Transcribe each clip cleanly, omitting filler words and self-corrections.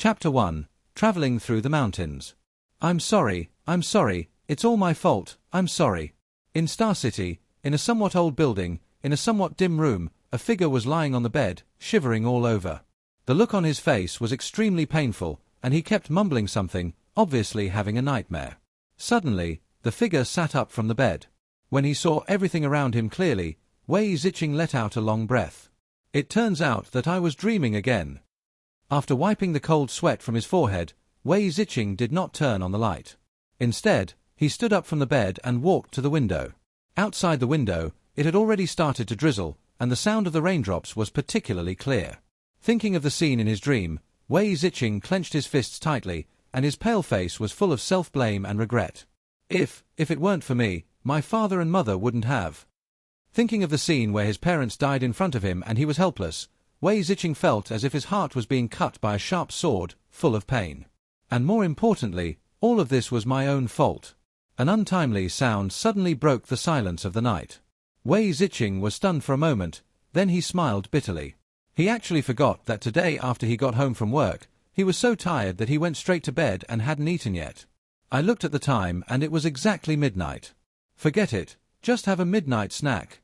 Chapter 1. Traveling Through the Mountains. I'm sorry, it's all my fault, I'm sorry. In Star City, in a somewhat old building, in a somewhat dim room, a figure was lying on the bed, shivering all over. The look on his face was extremely painful, and he kept mumbling something, obviously having a nightmare. Suddenly, the figure sat up from the bed. When he saw everything around him clearly, Wei Zicheng let out a long breath. It turns out that I was dreaming again. After wiping the cold sweat from his forehead, Wei Zicheng did not turn on the light. Instead, he stood up from the bed and walked to the window. Outside the window, it had already started to drizzle, and the sound of the raindrops was particularly clear. Thinking of the scene in his dream, Wei Zicheng clenched his fists tightly, and his pale face was full of self-blame and regret. If it weren't for me, my father and mother wouldn't have. Thinking of the scene where his parents died in front of him and he was helpless, Wei Zicheng felt as if his heart was being cut by a sharp sword, full of pain. And more importantly, all of this was my own fault. An untimely sound suddenly broke the silence of the night. Wei Zicheng was stunned for a moment, then he smiled bitterly. He actually forgot that today after he got home from work, he was so tired that he went straight to bed and hadn't eaten yet. I looked at the time and it was exactly midnight. Forget it, just have a midnight snack.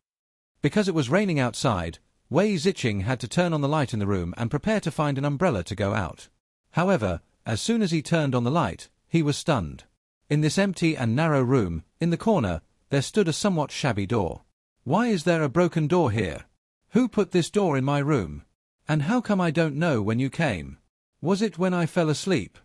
Because it was raining outside, Wei Zicheng had to turn on the light in the room and prepare to find an umbrella to go out. However, as soon as he turned on the light, he was stunned. In this empty and narrow room, in the corner, there stood a somewhat shabby door. Why is there a broken door here? Who put this door in my room? And how come I don't know when you came? Was it when I fell asleep?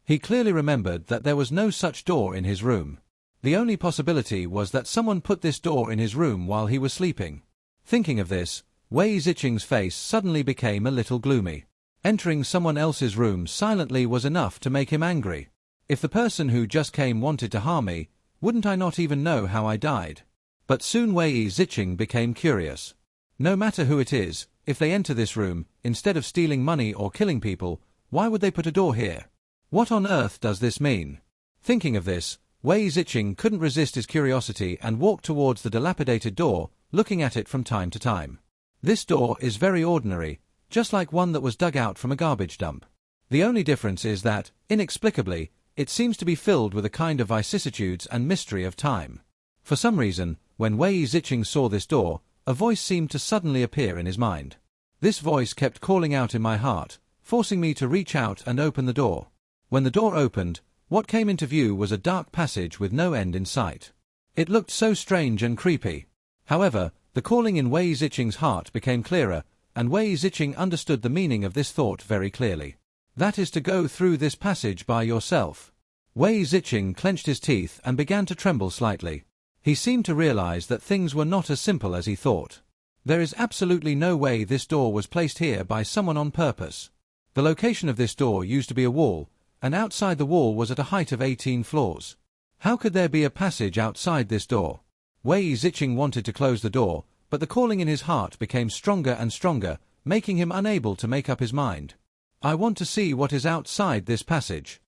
He clearly remembered that there was no such door in his room. The only possibility was that someone put this door in his room while he was sleeping. Thinking of this, Wei Zicheng's face suddenly became a little gloomy. Entering someone else's room silently was enough to make him angry. If the person who just came wanted to harm me, wouldn't I not even know how I died? But soon Wei Zicheng became curious. No matter who it is, if they enter this room, instead of stealing money or killing people, why would they put a door here? What on earth does this mean? Thinking of this, Wei Zicheng couldn't resist his curiosity and walked towards the dilapidated door, looking at it from time to time. This door is very ordinary, just like one that was dug out from a garbage dump. The only difference is that, inexplicably, it seems to be filled with a kind of vicissitudes and mystery of time. For some reason, when Wei Zicheng saw this door, a voice seemed to suddenly appear in his mind. This voice kept calling out in my heart, forcing me to reach out and open the door. When the door opened, what came into view was a dark passage with no end in sight. It looked so strange and creepy. However, the calling in Wei Zicheng's heart became clearer, and Wei Zicheng understood the meaning of this thought very clearly. That is to go through this passage by yourself. Wei Zicheng clenched his teeth and began to tremble slightly. He seemed to realize that things were not as simple as he thought. There is absolutely no way this door was placed here by someone on purpose. The location of this door used to be a wall, and outside the wall was at a height of 18 floors. How could there be a passage outside this door? Wei Zicheng wanted to close the door, but the calling in his heart became stronger and stronger, making him unable to make up his mind. I want to see what is outside this passage.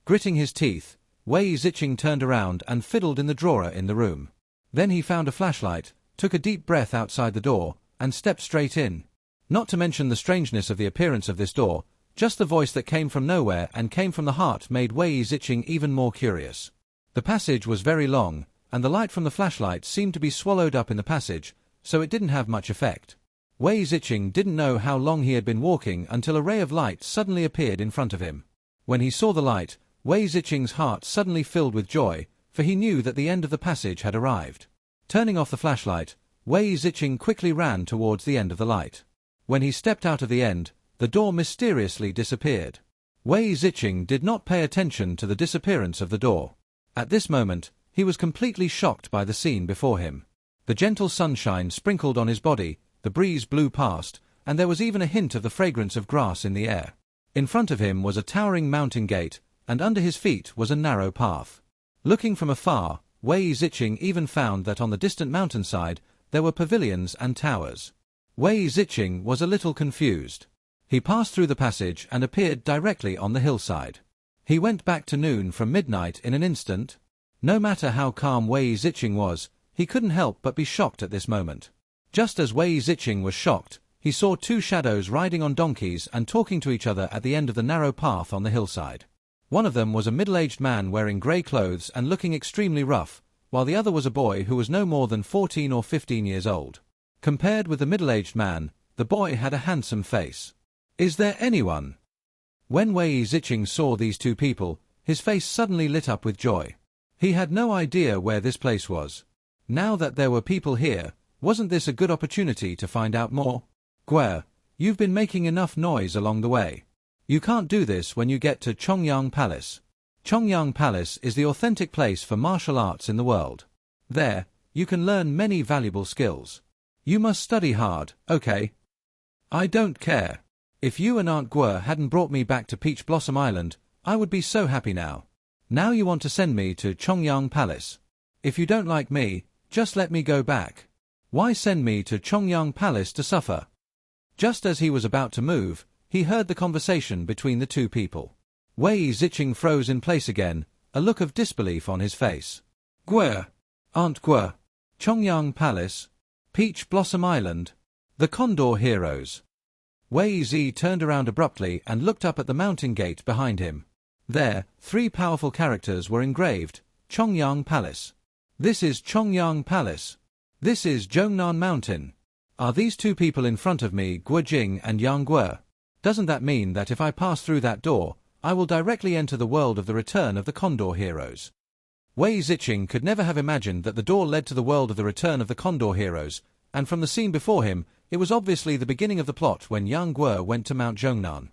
Gritting his teeth, Wei Zicheng turned around and fiddled in the drawer in the room. Then he found a flashlight, took a deep breath outside the door, and stepped straight in. Not to mention the strangeness of the appearance of this door, just the voice that came from nowhere and came from the heart made Wei Zicheng even more curious. The passage was very long, and the light from the flashlight seemed to be swallowed up in the passage, so it didn't have much effect. Wei Zicheng didn't know how long he had been walking until a ray of light suddenly appeared in front of him. When he saw the light, Wei Zicheng's heart suddenly filled with joy, for he knew that the end of the passage had arrived. Turning off the flashlight, Wei Zicheng quickly ran towards the end of the light. When he stepped out of the end, the door mysteriously disappeared. Wei Zicheng did not pay attention to the disappearance of the door. At this moment, he was completely shocked by the scene before him. The gentle sunshine sprinkled on his body, the breeze blew past, and there was even a hint of the fragrance of grass in the air. In front of him was a towering mountain gate, and under his feet was a narrow path. Looking from afar, Wei Zicheng even found that on the distant mountainside there were pavilions and towers. Wei Zicheng was a little confused. He passed through the passage and appeared directly on the hillside. He went back to noon from midnight in an instant. No matter how calm Wei Zicheng was, he couldn't help but be shocked at this moment. Just as Wei Zicheng was shocked, He saw two shadows riding on donkeys and talking to each other at the end of the narrow path on the hillside. One of them was a middle-aged man wearing grey clothes and looking extremely rough, while the other was a boy who was no more than 14 or 15 years old. Compared with the middle-aged man, the boy had a handsome face. "Is there anyone?" When Wei Zicheng saw these two people, his face suddenly lit up with joy. He had no idea where this place was. Now that there were people here, wasn't this a good opportunity to find out more? "Guer, you've been making enough noise along the way. You can't do this when you get to Chongyang Palace. Chongyang Palace is the authentic place for martial arts in the world. There, you can learn many valuable skills. You must study hard, okay? I don't care. If you and Aunt Guer hadn't brought me back to Peach Blossom Island, I would be so happy now. Now you want to send me to Chongyang Palace. If you don't like me, just let me go back. Why send me to Chongyang Palace to suffer?" Just as he was about to move, he heard the conversation between the two people. Wei Zicheng froze in place again, a look of disbelief on his face. "Guer, Aunt Guer, Chongyang Palace, Peach Blossom Island, the Condor Heroes." Wei Zi turned around abruptly and looked up at the mountain gate behind him. There, three powerful characters were engraved: Chongyang Palace. "This is Chongyang Palace. This is Zhongnan Mountain. Are these two people in front of me Guojing and Yang Guer? Doesn't that mean that if I pass through that door, I will directly enter the world of the return of the Condor Heroes?" Wei Zicheng could never have imagined that the door led to the world of the return of the Condor Heroes, and from the scene before him, it was obviously the beginning of the plot when Yang Guer went to Mount Zhongnan.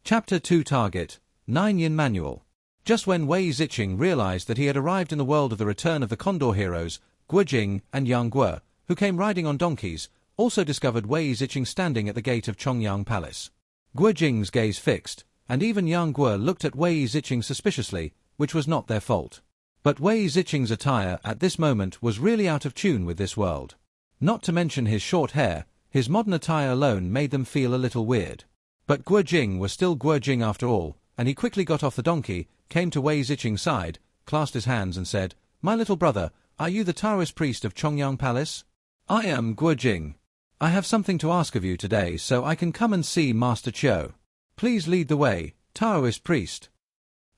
Chapter 2 Target, 9 Yin Manual. Just when Wei Zicheng realized that he had arrived in the world of the return of the Condor Heroes, Guojing and Yang Guer, who came riding on donkeys, also discovered Wei Zicheng standing at the gate of Chongyang Palace. Guojing's gaze fixed, and even Yang Guer looked at Wei Zicheng suspiciously, which was not their fault. But Wei Zicheng's attire at this moment was really out of tune with this world. Not to mention his short hair, his modern attire alone made them feel a little weird. But Guojing was still Guojing after all, and he quickly got off the donkey, came to Wei Zicheng's side, clasped his hands and said, "My little brother, are you the Taoist priest of Chongyang Palace?" "I am Guojing. I have something to ask of you today so I can come and see Master Chiu. Please lead the way, Taoist priest."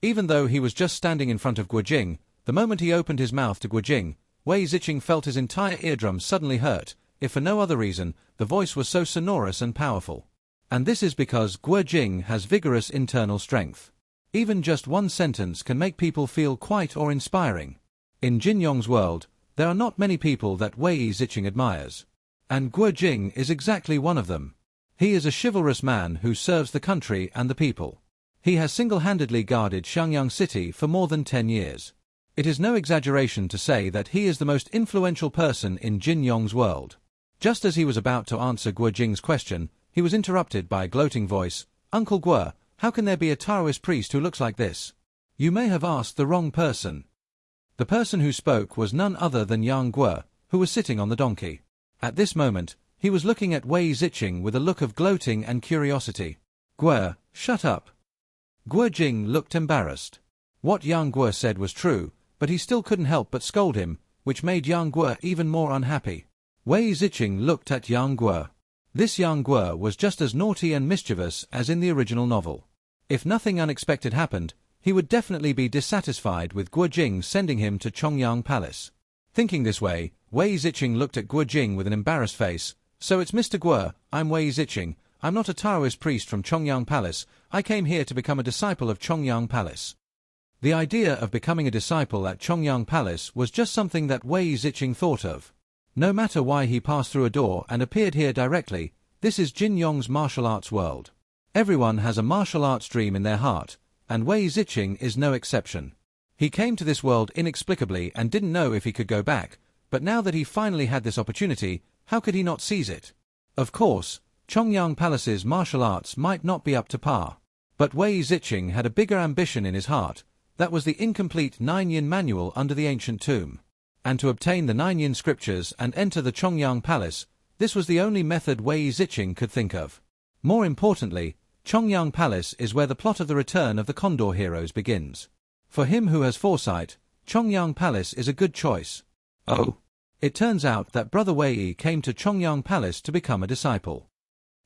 Even though he was just standing in front of Guojing, the moment he opened his mouth to Guojing, Wei Zicheng felt his entire eardrum suddenly hurt, if for no other reason, the voice was so sonorous and powerful. And this is because Guojing has vigorous internal strength. Even just one sentence can make people feel quite awe-inspiring. In Jin Yong's world, there are not many people that Wei Zicheng admires. And Guojing is exactly one of them. He is a chivalrous man who serves the country and the people. He has single-handedly guarded Xiangyang City for more than 10 years. It is no exaggeration to say that he is the most influential person in Jin Yong's world. Just as he was about to answer Guojing's question, he was interrupted by a gloating voice. "Uncle Guer, how can there be a Taoist priest who looks like this? You may have asked the wrong person." The person who spoke was none other than Yang Guer, who was sitting on the donkey. At this moment, he was looking at Wei Zicheng with a look of gloating and curiosity. "Guer, shut up." Guojing looked embarrassed. What Yang Guer said was true, but he still couldn't help but scold him, which made Yang Guer even more unhappy. Wei Zicheng looked at Yang Guer. This Yang Guer was just as naughty and mischievous as in the original novel. If nothing unexpected happened, he would definitely be dissatisfied with Guojing sending him to Chongyang Palace. Thinking this way, Wei Zicheng looked at Guojing with an embarrassed face. "So it's Mr. Guer, I'm Wei Zicheng. I'm not a Taoist priest from Chongyang Palace. I came here to become a disciple of Chongyang Palace." The idea of becoming a disciple at Chongyang Palace was just something that Wei Zicheng thought of. No matter why he passed through a door and appeared here directly, this is Jin Yong's martial arts world. Everyone has a martial arts dream in their heart, and Wei Zicheng is no exception. He came to this world inexplicably and didn't know if he could go back, but now that he finally had this opportunity, how could he not seize it? Of course, Chongyang Palace's martial arts might not be up to par. But Wei Zicheng had a bigger ambition in his heart. That was the incomplete 9 Yin manual under the ancient tomb. And to obtain the 9 Yin scriptures and enter the Chongyang Palace, this was the only method Wei Zicheng could think of. More importantly, Chongyang Palace is where the plot of the return of the Condor Heroes begins. For him who has foresight, Chongyang Palace is a good choice. Oh! It turns out that Brother Wei came to Chongyang Palace to become a disciple.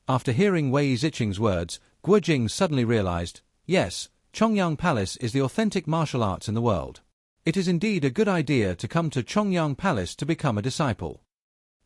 After hearing Wei Ziqing's words, Guo Jing suddenly realized, yes, Chongyang Palace is the authentic martial arts in the world. It is indeed a good idea to come to Chongyang Palace to become a disciple.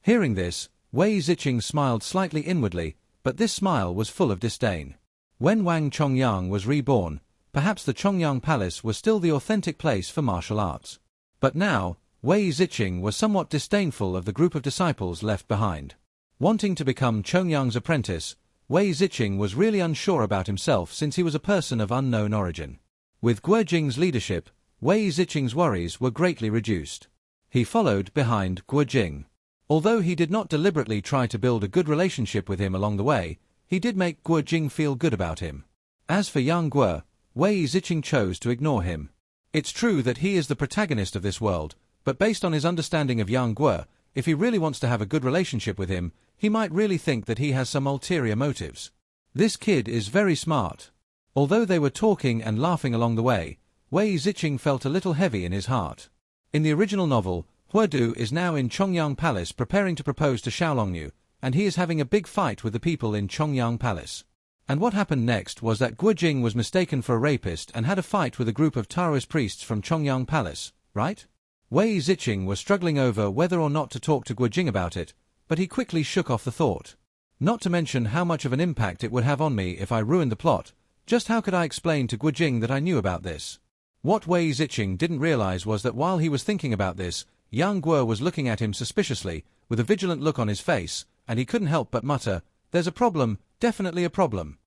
Hearing this, Wei Ziqing smiled slightly inwardly, but this smile was full of disdain. When Wang Chongyang was reborn, perhaps the Chongyang Palace was still the authentic place for martial arts. But now, Wei Ziqing was somewhat disdainful of the group of disciples left behind. Wanting to become Chongyang's apprentice, Wei Ziqing was really unsure about himself since he was a person of unknown origin. With Guo Jing's leadership, Wei Ziqing's worries were greatly reduced. He followed behind Guo Jing. Although he did not deliberately try to build a good relationship with him along the way, he did make Guo Jing feel good about him. As for Yang Guo, Wei Ziqing chose to ignore him. It's true that he is the protagonist of this world, but based on his understanding of Yang Guo, if he really wants to have a good relationship with him, he might really think that he has some ulterior motives. This kid is very smart. Although they were talking and laughing along the way, Wei Ziqing felt a little heavy in his heart. In the original novel, Huodu is now in Chongyang Palace preparing to propose to Xiaolongnu, and he is having a big fight with the people in Chongyang Palace. And what happened next was that Guo Jing was mistaken for a rapist and had a fight with a group of Taoist priests from Chongyang Palace, right? Wei Ziqing was struggling over whether or not to talk to Guo Jing about it, but he quickly shook off the thought. Not to mention how much of an impact it would have on me if I ruined the plot, just how could I explain to Guo Jing that I knew about this? What Wei Ziqing didn't realize was that while he was thinking about this, Yang Guo was looking at him suspiciously, with a vigilant look on his face, and he couldn't help but mutter, "There's a problem, definitely a problem."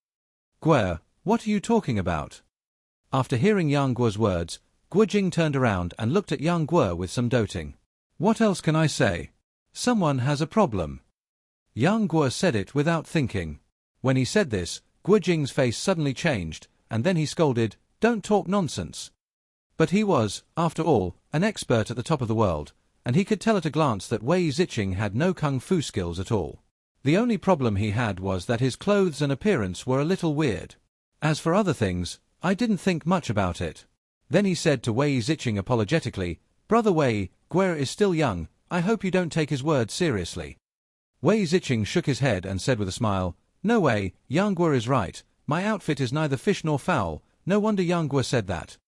"Guo, what are you talking about?" After hearing Yang Guo's words, Guo Jing turned around and looked at Yang Guo with some doubting. "What else can I say? Someone has a problem." Yang Guo said it without thinking. When he said this, Guo Jing's face suddenly changed, and then he scolded, "Don't talk nonsense." But he was, after all, an expert at the top of the world, and he could tell at a glance that Wei Ziqing had no kung fu skills at all. The only problem he had was that his clothes and appearance were a little weird. As for other things, I didn't think much about it. Then he said to Wei Ziqing apologetically, "Brother Wei, Guo is still young, I hope you don't take his words seriously." Wei Ziqing shook his head and said with a smile, "No way, Yang Guo is right, my outfit is neither fish nor fowl, no wonder Yang Guo said that."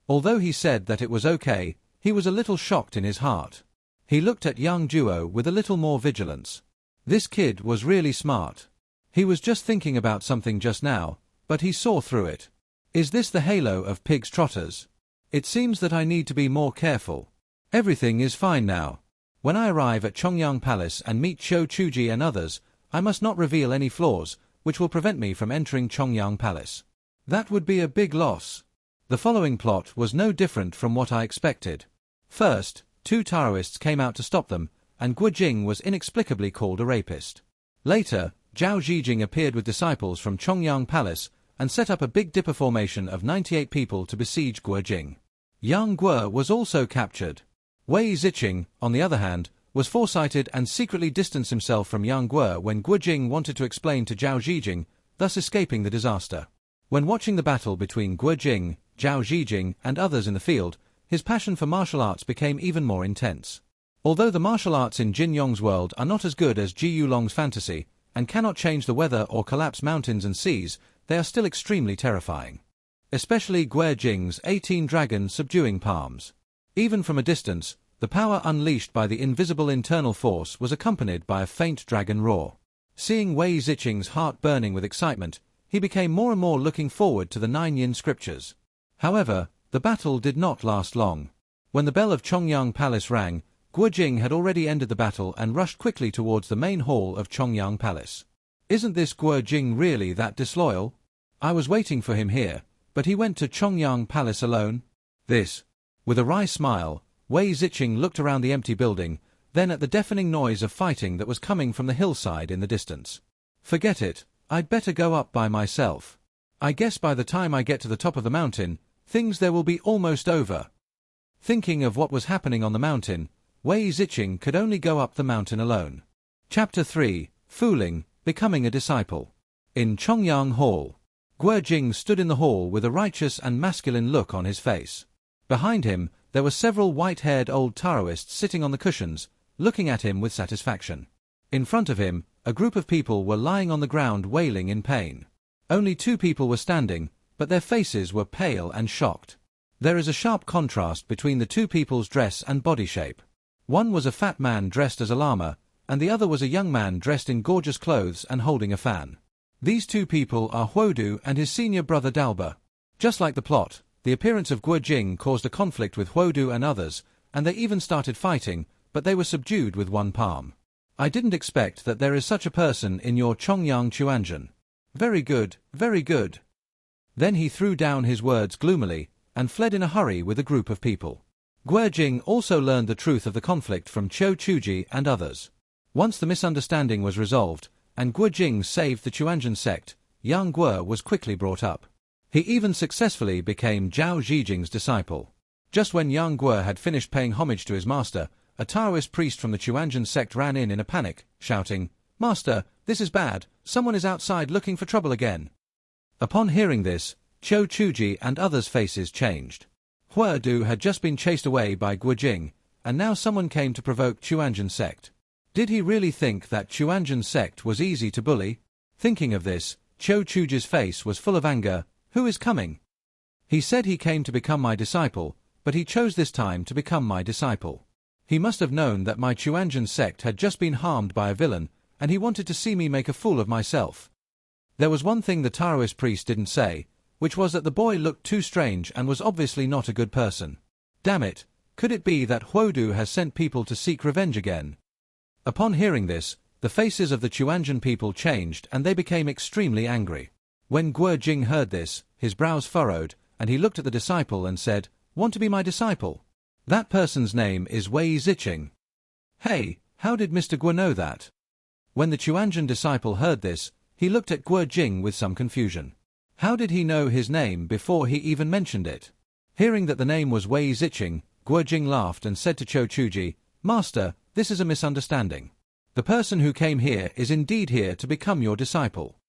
Although he said that it was okay, he was a little shocked in his heart. He looked at Yang Guo with a little more vigilance. This kid was really smart. He was just thinking about something just now, but he saw through it. Is this the halo of pig's trotters? It seems that I need to be more careful. Everything is fine now. When I arrive at Chongyang Palace and meet Xiu Chuji and others, I must not reveal any flaws, which will prevent me from entering Chongyang Palace. That would be a big loss. The following plot was no different from what I expected. First, two Taoists came out to stop them, and Guo Jing was inexplicably called a rapist. Later, Zhao Zhijing appeared with disciples from Chongyang Palace and set up a big dipper formation of 98 people to besiege Guo Jing. Yang Guo was also captured. Wei Ziqing, on the other hand, was foresighted and secretly distanced himself from Yang Guo when Guo Jing wanted to explain to Zhao Zhijing, thus escaping the disaster. When watching the battle between Guo Jing, Zhao Zhijing, and others in the field, his passion for martial arts became even more intense. Although the martial arts in Jin Yong's world are not as good as Ji Yulong's fantasy, and cannot change the weather or collapse mountains and seas, they are still extremely terrifying. Especially Guo Jing's 18 dragons subduing palms. Even from a distance, the power unleashed by the invisible internal force was accompanied by a faint dragon roar. Seeing Wei Ziqing's heart burning with excitement, he became more and more looking forward to the 9 yin scriptures. However, the battle did not last long. When the bell of Chongyang Palace rang, Guo Jing had already ended the battle and rushed quickly towards the main hall of Chongyang Palace. Isn't this Guo Jing really that disloyal? I was waiting for him here, but he went to Chongyang Palace alone? This. With a wry smile, Wei Ziqing looked around the empty building, then at the deafening noise of fighting that was coming from the hillside in the distance. Forget it, I'd better go up by myself. I guess by the time I get to the top of the mountain, things there will be almost over. Thinking of what was happening on the mountain, Wei Ziqing could only go up the mountain alone. Chapter 3, Fooling, Becoming a Disciple. In Chongyang Hall. Guo Jing stood in the hall with a righteous and masculine look on his face. Behind him, there were several white-haired old Taoists sitting on the cushions, looking at him with satisfaction. In front of him, a group of people were lying on the ground wailing in pain. Only 2 people were standing, but their faces were pale and shocked. There is a sharp contrast between the 2 people's dress and body shape. One was a fat man dressed as a llama, and the other was a young man dressed in gorgeous clothes and holding a fan. These 2 people are Huodu and his senior brother Dalba. Just like the plot, the appearance of Guojing caused a conflict with Huodu and others, and they even started fighting, but they were subdued with 1 palm. I didn't expect that there is such a person in your Chongyang Chuanzhen. Very good, very good. Then he threw down his words gloomily, and fled in a hurry with a group of people. Guojing also learned the truth of the conflict from Cho Chuji and others. Once the misunderstanding was resolved, and Guojing saved the Chuanzhen sect, Yang Guo was quickly brought up. He even successfully became Zhao Zijing's disciple. Just when Yang Guo had finished paying homage to his master, a Taoist priest from the Chuanzhen sect ran in a panic, shouting, "Master, this is bad, someone is outside looking for trouble again." Upon hearing this, Cho Chuji and others' faces changed. Huodu had just been chased away by Guojing, and now someone came to provoke Chuanzhen sect. Did he really think that Chuanzhen sect was easy to bully? Thinking of this, Cho Chuji's face was full of anger. Who is coming? He said he came to become my disciple, but he chose this time to become my disciple. He must have known that my Chuanzhen sect had just been harmed by a villain, and he wanted to see me make a fool of myself. There was one thing the Taoist priest didn't say, which was that the boy looked too strange and was obviously not a good person. Damn it, could it be that Huodu has sent people to seek revenge again? Upon hearing this, the faces of the Chuanzhen people changed and they became extremely angry. When Guojing heard this, his brows furrowed, and he looked at the disciple and said, "Want to be my disciple? That person's name is Wei Ziqing." Hey, how did Mr. Guo know that? When the Chuanzhen disciple heard this, he looked at Guojing with some confusion. How did he know his name before he even mentioned it? Hearing that the name was Wei Ziqing, Guojing laughed and said to Cho Chuji, "Master, this is a misunderstanding. The person who came here is indeed here to become your disciple."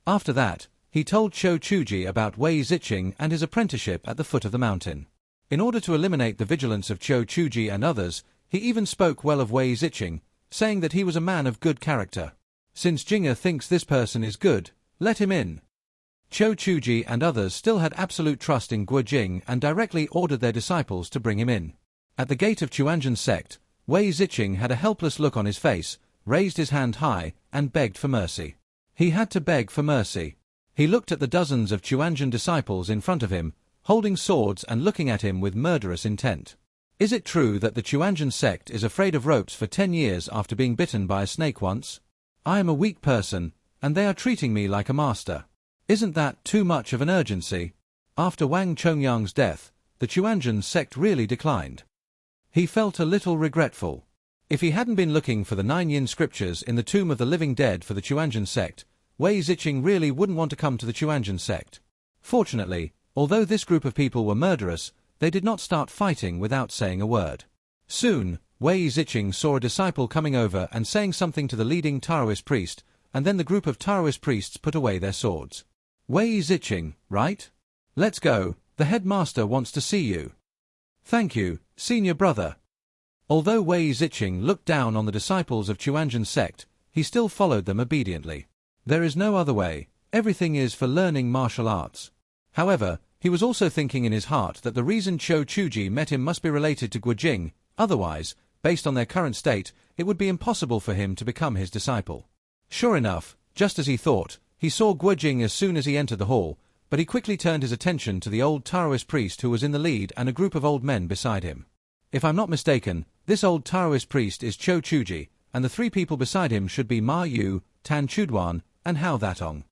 After that, he told Cho Chuji about Wei Ziqing and his apprenticeship at the foot of the mountain. In order to eliminate the vigilance of Cho Chuji and others, he even spoke well of Wei Ziqing, saying that he was a man of good character. Since Jinger thinks this person is good, let him in. Cho Chuji and others still had absolute trust in Guojing and directly ordered their disciples to bring him in. At the gate of Chuanzhen sect, Wei Ziqing had a helpless look on his face, raised his hand high, and begged for mercy. He had to beg for mercy. He looked at the dozens of Chuanzhen disciples in front of him, holding swords and looking at him with murderous intent. Is it true that the Chuanzhen sect is afraid of ropes for 10 years after being bitten by a snake once? I am a weak person, and they are treating me like a master. Isn't that too much of an urgency? After Wang Chongyang's death, the Chuanzhen sect really declined. He felt a little regretful. If he hadn't been looking for the 9 yin scriptures in the tomb of the living dead for the Chuanzhen sect, Wei Ziqing really wouldn't want to come to the Chuanzhen sect. Fortunately, although this group of people were murderous, they did not start fighting without saying a word. Soon, Wei Ziqing saw a disciple coming over and saying something to the leading Taoist priest, and then the group of Taoist priests put away their swords. Wei Ziqing, right? Let's go, the headmaster wants to see you. Thank you, senior brother. Although Wei Ziqing looked down on the disciples of Chuanzhen sect, he still followed them obediently. There is no other way, everything is for learning martial arts. However, he was also thinking in his heart that the reason Cho Chuji met him must be related to Guojing, otherwise, based on their current state, it would be impossible for him to become his disciple. Sure enough, just as he thought, he saw Guojing as soon as he entered the hall, but he quickly turned his attention to the old Taoist priest who was in the lead and a group of old men beside him. If I'm not mistaken, this old Taoist priest is Cho Chuji, and the 3 people beside him should be Ma Yu, Tan Chuduan, and Hao Thatong.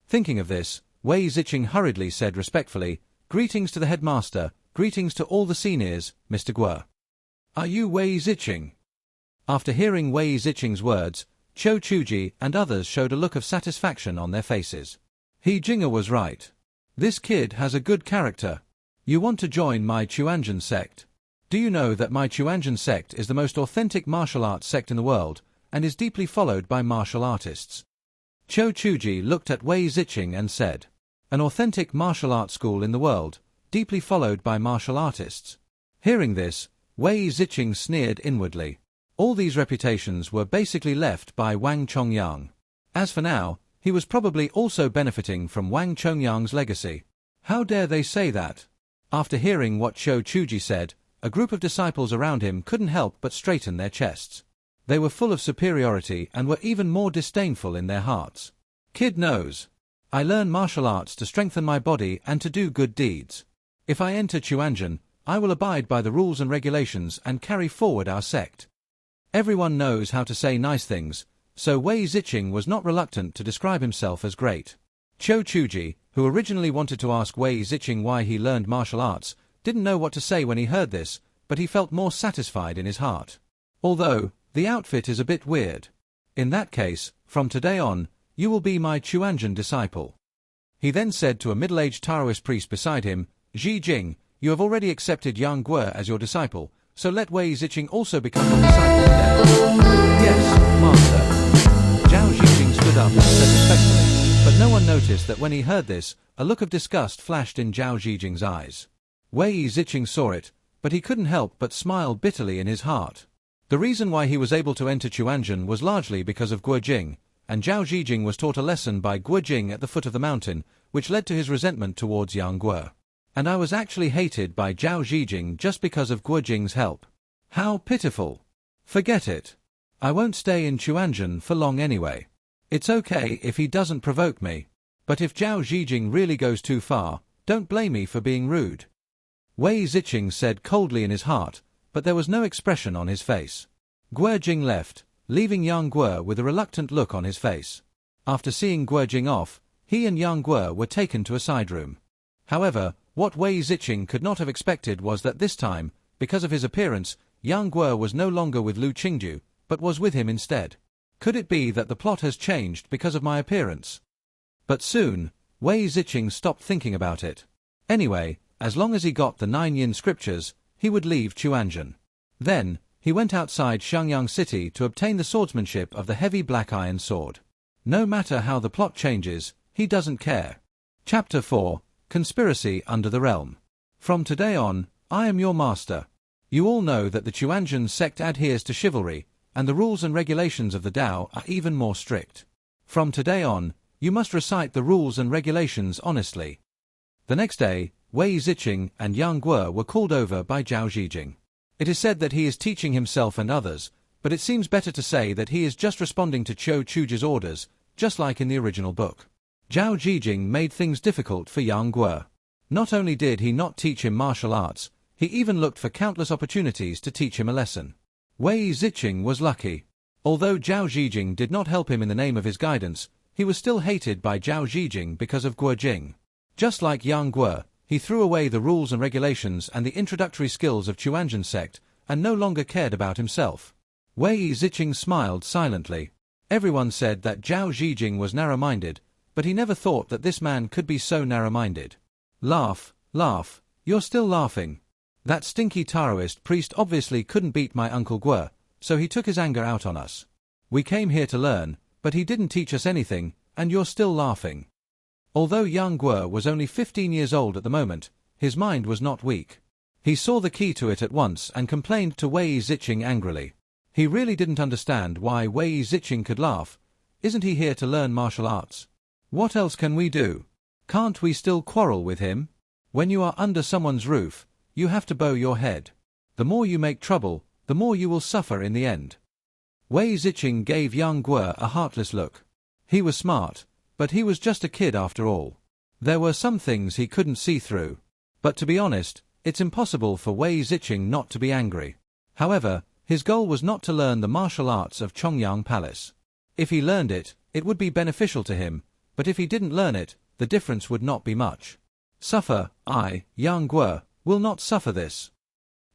Thinking of this, Wei Ziqing hurriedly said respectfully, "Greetings to the headmaster, greetings to all the seniors, Mr. Guo." "Are you Wei Ziqing?" After hearing Wei Ziqing's words, Cho Chuji and others showed a look of satisfaction on their faces. Jinger was right. This kid has a good character. You want to join my Chuanzhen sect? Do you know that my Chuanzhen sect is the most authentic martial arts sect in the world, and is deeply followed by martial artists? Cho Chuji looked at Wei Ziqing and said, "An authentic martial arts school in the world, deeply followed by martial artists." Hearing this, Wei Ziqing sneered inwardly. All these reputations were basically left by Wang Chongyang. As for now, he was probably also benefiting from Wang Chongyang's legacy. How dare they say that? After hearing what Cho Chuji said, a group of disciples around him couldn't help but straighten their chests. They were full of superiority and were even more disdainful in their hearts. Kid knows. I learn martial arts to strengthen my body and to do good deeds. If I enter Chuanjin, I will abide by the rules and regulations and carry forward our sect. Everyone knows how to say nice things, so Wei Ziqing was not reluctant to describe himself as great. Cho Chuji, who originally wanted to ask Wei Ziqing why he learned martial arts, didn't know what to say when he heard this, but he felt more satisfied in his heart. Although, the outfit is a bit weird. In that case, from today on, you will be my Chuanjin disciple. He then said to a middle-aged Taoist priest beside him, Xi Jing, you have already accepted Yang Guo as your disciple, so let Wei Ziqing also become your disciple today. Yes, master. Zhao Xijing stood up and said respectfully, but no one noticed that when he heard this, a look of disgust flashed in Zhao Xijing's eyes. Wei Ziqing saw it, but he couldn't help but smile bitterly in his heart. The reason why he was able to enter Chuanjin was largely because of Guo Jing, and Zhao Xijing was taught a lesson by Guo Jing at the foot of the mountain, which led to his resentment towards Yang Guo. And I was actually hated by Zhao Xijing just because of Guo Jing's help. How pitiful. Forget it. I won't stay in Chuanjin for long anyway. It's okay if he doesn't provoke me. But if Zhao Xijing really goes too far, don't blame me for being rude. Wei Ziqing said coldly in his heart, but there was no expression on his face. Guo Jing left, leaving Yang Guo with a reluctant look on his face. After seeing Guo Jing off, he and Yang Guo were taken to a side room. However, what Wei Ziqing could not have expected was that this time, because of his appearance, Yang Guo was no longer with Lu Qingju, but was with him instead. Could it be that the plot has changed because of my appearance? But soon, Wei Ziqing stopped thinking about it. Anyway, as long as he got the 9 yin scriptures, he would leave Chuanjin. Then, he went outside Shangyang City to obtain the swordsmanship of the heavy black iron sword. No matter how the plot changes, he doesn't care. Chapter 4, Conspiracy Under the Realm. From today on, I am your master. You all know that the Chuanjin sect adheres to chivalry, and the rules and regulations of the Tao are even more strict. From today on, you must recite the rules and regulations honestly. The next day, Wei Ziqing and Yang Guo were called over by Zhao Xijing. It is said that he is teaching himself and others, but it seems better to say that he is just responding to Cho Chuji's orders, just like in the original book. Zhao Xijing made things difficult for Yang Guo. Not only did he not teach him martial arts, he even looked for countless opportunities to teach him a lesson. Wei Ziqing was lucky. Although Zhao Xijing did not help him in the name of his guidance, he was still hated by Zhao Xijing because of Guo Jing. Just like Yang Guo, he threw away the rules and regulations and the introductory skills of Chuanjin sect, and no longer cared about himself. Wei Ziqing smiled silently. Everyone said that Zhao Xijing was narrow-minded, but he never thought that this man could be so narrow-minded. Laugh, laugh, you're still laughing. That stinky Taoist priest obviously couldn't beat my Uncle Guo, so he took his anger out on us. We came here to learn, but he didn't teach us anything, and you're still laughing. Although Yang Guo was only 15 years old at the moment, his mind was not weak. He saw the key to it at once and complained to Wei Ziqing angrily. He really didn't understand why Wei Ziqing could laugh. Isn't he here to learn martial arts? What else can we do? Can't we still quarrel with him? When you are under someone's roof, you have to bow your head. The more you make trouble, the more you will suffer in the end. Wei Ziqing gave Yang Guo a heartless look. He was smart, but he was just a kid after all. There were some things he couldn't see through. But to be honest, it's impossible for Wei Ziqing not to be angry. However, his goal was not to learn the martial arts of Chongyang Palace. If he learned it, it would be beneficial to him, but if he didn't learn it, the difference would not be much. Suffer, I, Yang Guo, will not suffer this.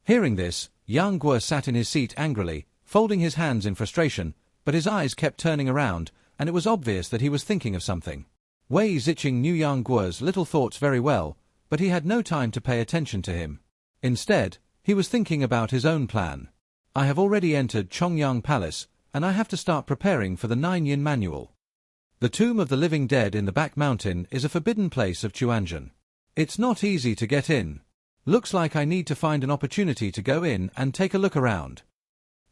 Hearing this, Yang Guo sat in his seat angrily, folding his hands in frustration, but his eyes kept turning around, and it was obvious that he was thinking of something. Wei Ziqing knew Yang Guo's little thoughts very well, but he had no time to pay attention to him. Instead, he was thinking about his own plan. I have already entered Chongyang Palace, and I have to start preparing for the 9 yin manual. The Tomb of the Living Dead in the back mountain is a forbidden place of Chuanjin. It's not easy to get in. Looks like I need to find an opportunity to go in and take a look around.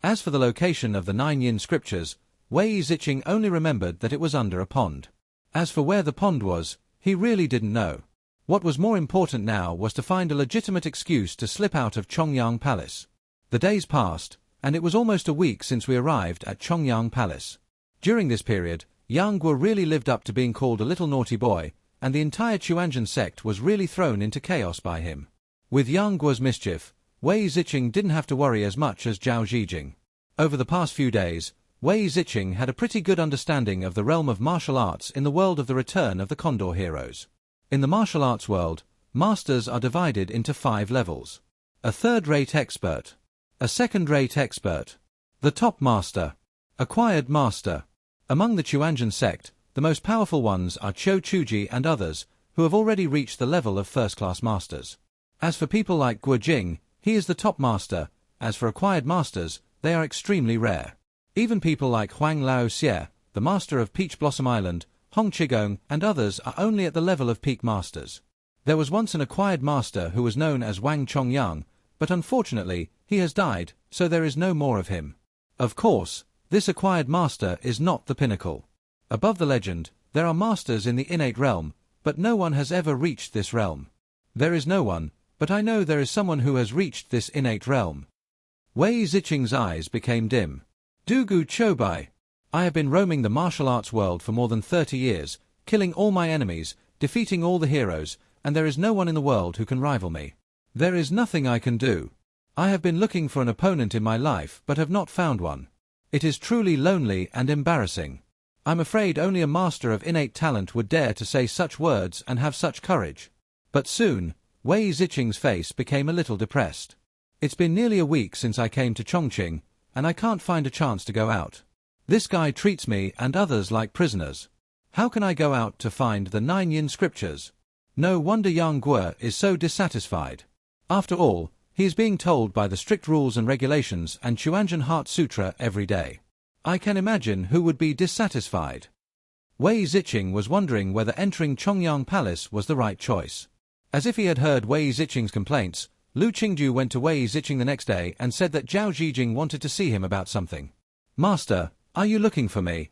As for the location of the 9 yin scriptures, Wei Zicheng only remembered that it was under a pond. As for where the pond was, he really didn't know. What was more important now was to find a legitimate excuse to slip out of Chongyang Palace. The days passed, and it was almost a week since we arrived at Chongyang Palace. During this period, Yang Guo really lived up to being called a little naughty boy, and the entire Chuanzhen sect was really thrown into chaos by him. With Yang Guo's mischief, Wei Zicheng didn't have to worry as much as Zhao Zhijing. Over the past few days, Wei Zicheng had a pretty good understanding of the realm of martial arts in the world of the Return of the Condor Heroes. In the martial arts world, masters are divided into 5 levels. A third-rate expert, a second-rate expert, the top master, acquired master. Among the Chuanzhen sect, the most powerful ones are Qiu Chuji and others, who have already reached the level of first-class masters. As for people like Guo Jing, he is the top master. As for acquired masters, they are extremely rare. Even people like Huang Lao Xie, the master of Peach Blossom Island, Hong Qigong, and others are only at the level of peak masters. There was once an acquired master who was known as Wang Chongyang, but unfortunately, he has died, so there is no more of him. Of course, this acquired master is not the pinnacle. Above the legend, there are masters in the innate realm, but no one has ever reached this realm. There is no one, but I know there is someone who has reached this innate realm. Wei Zicheng's eyes became dim. Dugu Chobai. I have been roaming the martial arts world for more than 30 years, killing all my enemies, defeating all the heroes, and there is no one in the world who can rival me. There is nothing I can do. I have been looking for an opponent in my life but have not found one. It is truly lonely and embarrassing. I'm afraid only a master of innate talent would dare to say such words and have such courage. But soon, Wei Zicheng's face became a little depressed. It's been nearly a week since I came to Chongqing, and I can't find a chance to go out. This guy treats me and others like prisoners. How can I go out to find the 9 yin scriptures? No wonder Yang Guo is so dissatisfied. After all, he is being told by the strict rules and regulations and Chuanzhen Heart Sutra every day. I can imagine who would be dissatisfied. Wei Zicheng was wondering whether entering Chongyang Palace was the right choice. As if he had heard Wei Zicheng's complaints, Lu Qingju went to Wei Zicheng the next day and said that Zhao Zhijing wanted to see him about something. Master, are you looking for me?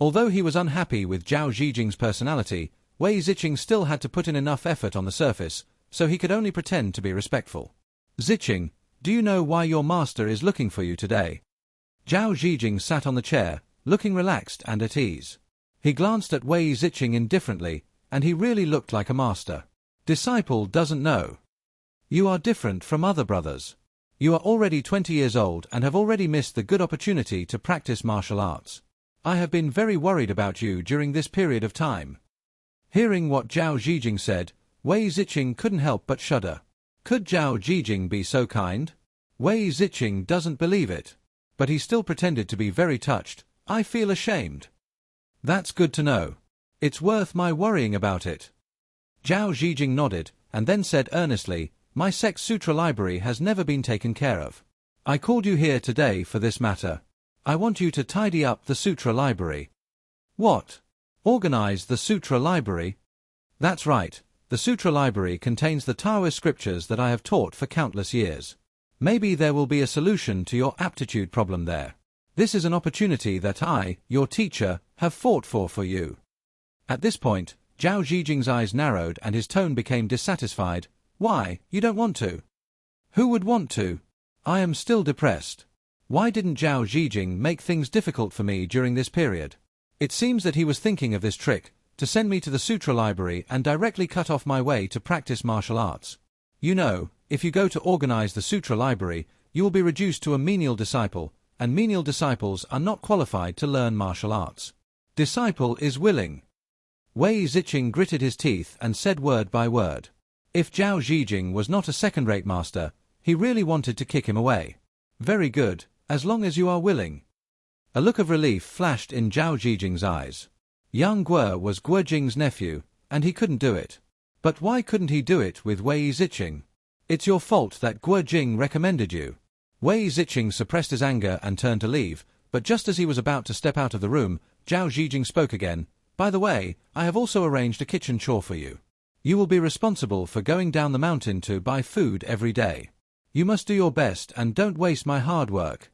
Although he was unhappy with Zhao Zhijing's personality, Wei Zicheng still had to put in enough effort on the surface, so he could only pretend to be respectful. Zicheng, do you know why your master is looking for you today? Zhao Zhijing sat on the chair, looking relaxed and at ease. He glanced at Wei Zicheng indifferently, and he really looked like a master. Disciple doesn't know. You are different from other brothers. You are already 20 years old and have already missed the good opportunity to practice martial arts. I have been very worried about you during this period of time. Hearing what Zhao Zhijing said, Wei Zicheng couldn't help but shudder. Could Zhao Zhijing be so kind? Wei Zicheng doesn't believe it. But he still pretended to be very touched. I feel ashamed. That's good to know. It's worth my worrying about it. Zhao Zhijing nodded, and then said earnestly, my sect's sutra library has never been taken care of. I called you here today for this matter. I want you to tidy up the sutra library. What? Organize the sutra library? That's right. The sutra library contains the Taoist scriptures that I have taught for countless years. Maybe there will be a solution to your aptitude problem there. This is an opportunity that I, your teacher, have fought for you. At this point, Zhao Zhijing's eyes narrowed and his tone became dissatisfied. Why, you don't want to? Who would want to? I am still depressed. Why didn't Zhao Zhijing make things difficult for me during this period? It seems that he was thinking of this trick, to send me to the sutra library and directly cut off my way to practice martial arts. You know, if you go to organize the sutra library, you will be reduced to a menial disciple, and menial disciples are not qualified to learn martial arts. Disciple is willing. Wei Zicheng gritted his teeth and said word by word. If Zhao Zhijing was not a second-rate master, he really wanted to kick him away. Very good, as long as you are willing. A look of relief flashed in Zhao Zhijing's eyes. Yang Guo was Guo Jing's nephew, and he couldn't do it. But why couldn't he do it with Wei Zicheng? It's your fault that Guo Jing recommended you. Wei Zicheng suppressed his anger and turned to leave, but just as he was about to step out of the room, Zhao Zhijing spoke again. By the way, I have also arranged a kitchen chore for you. You will be responsible for going down the mountain to buy food every day. You must do your best and don't waste my hard work.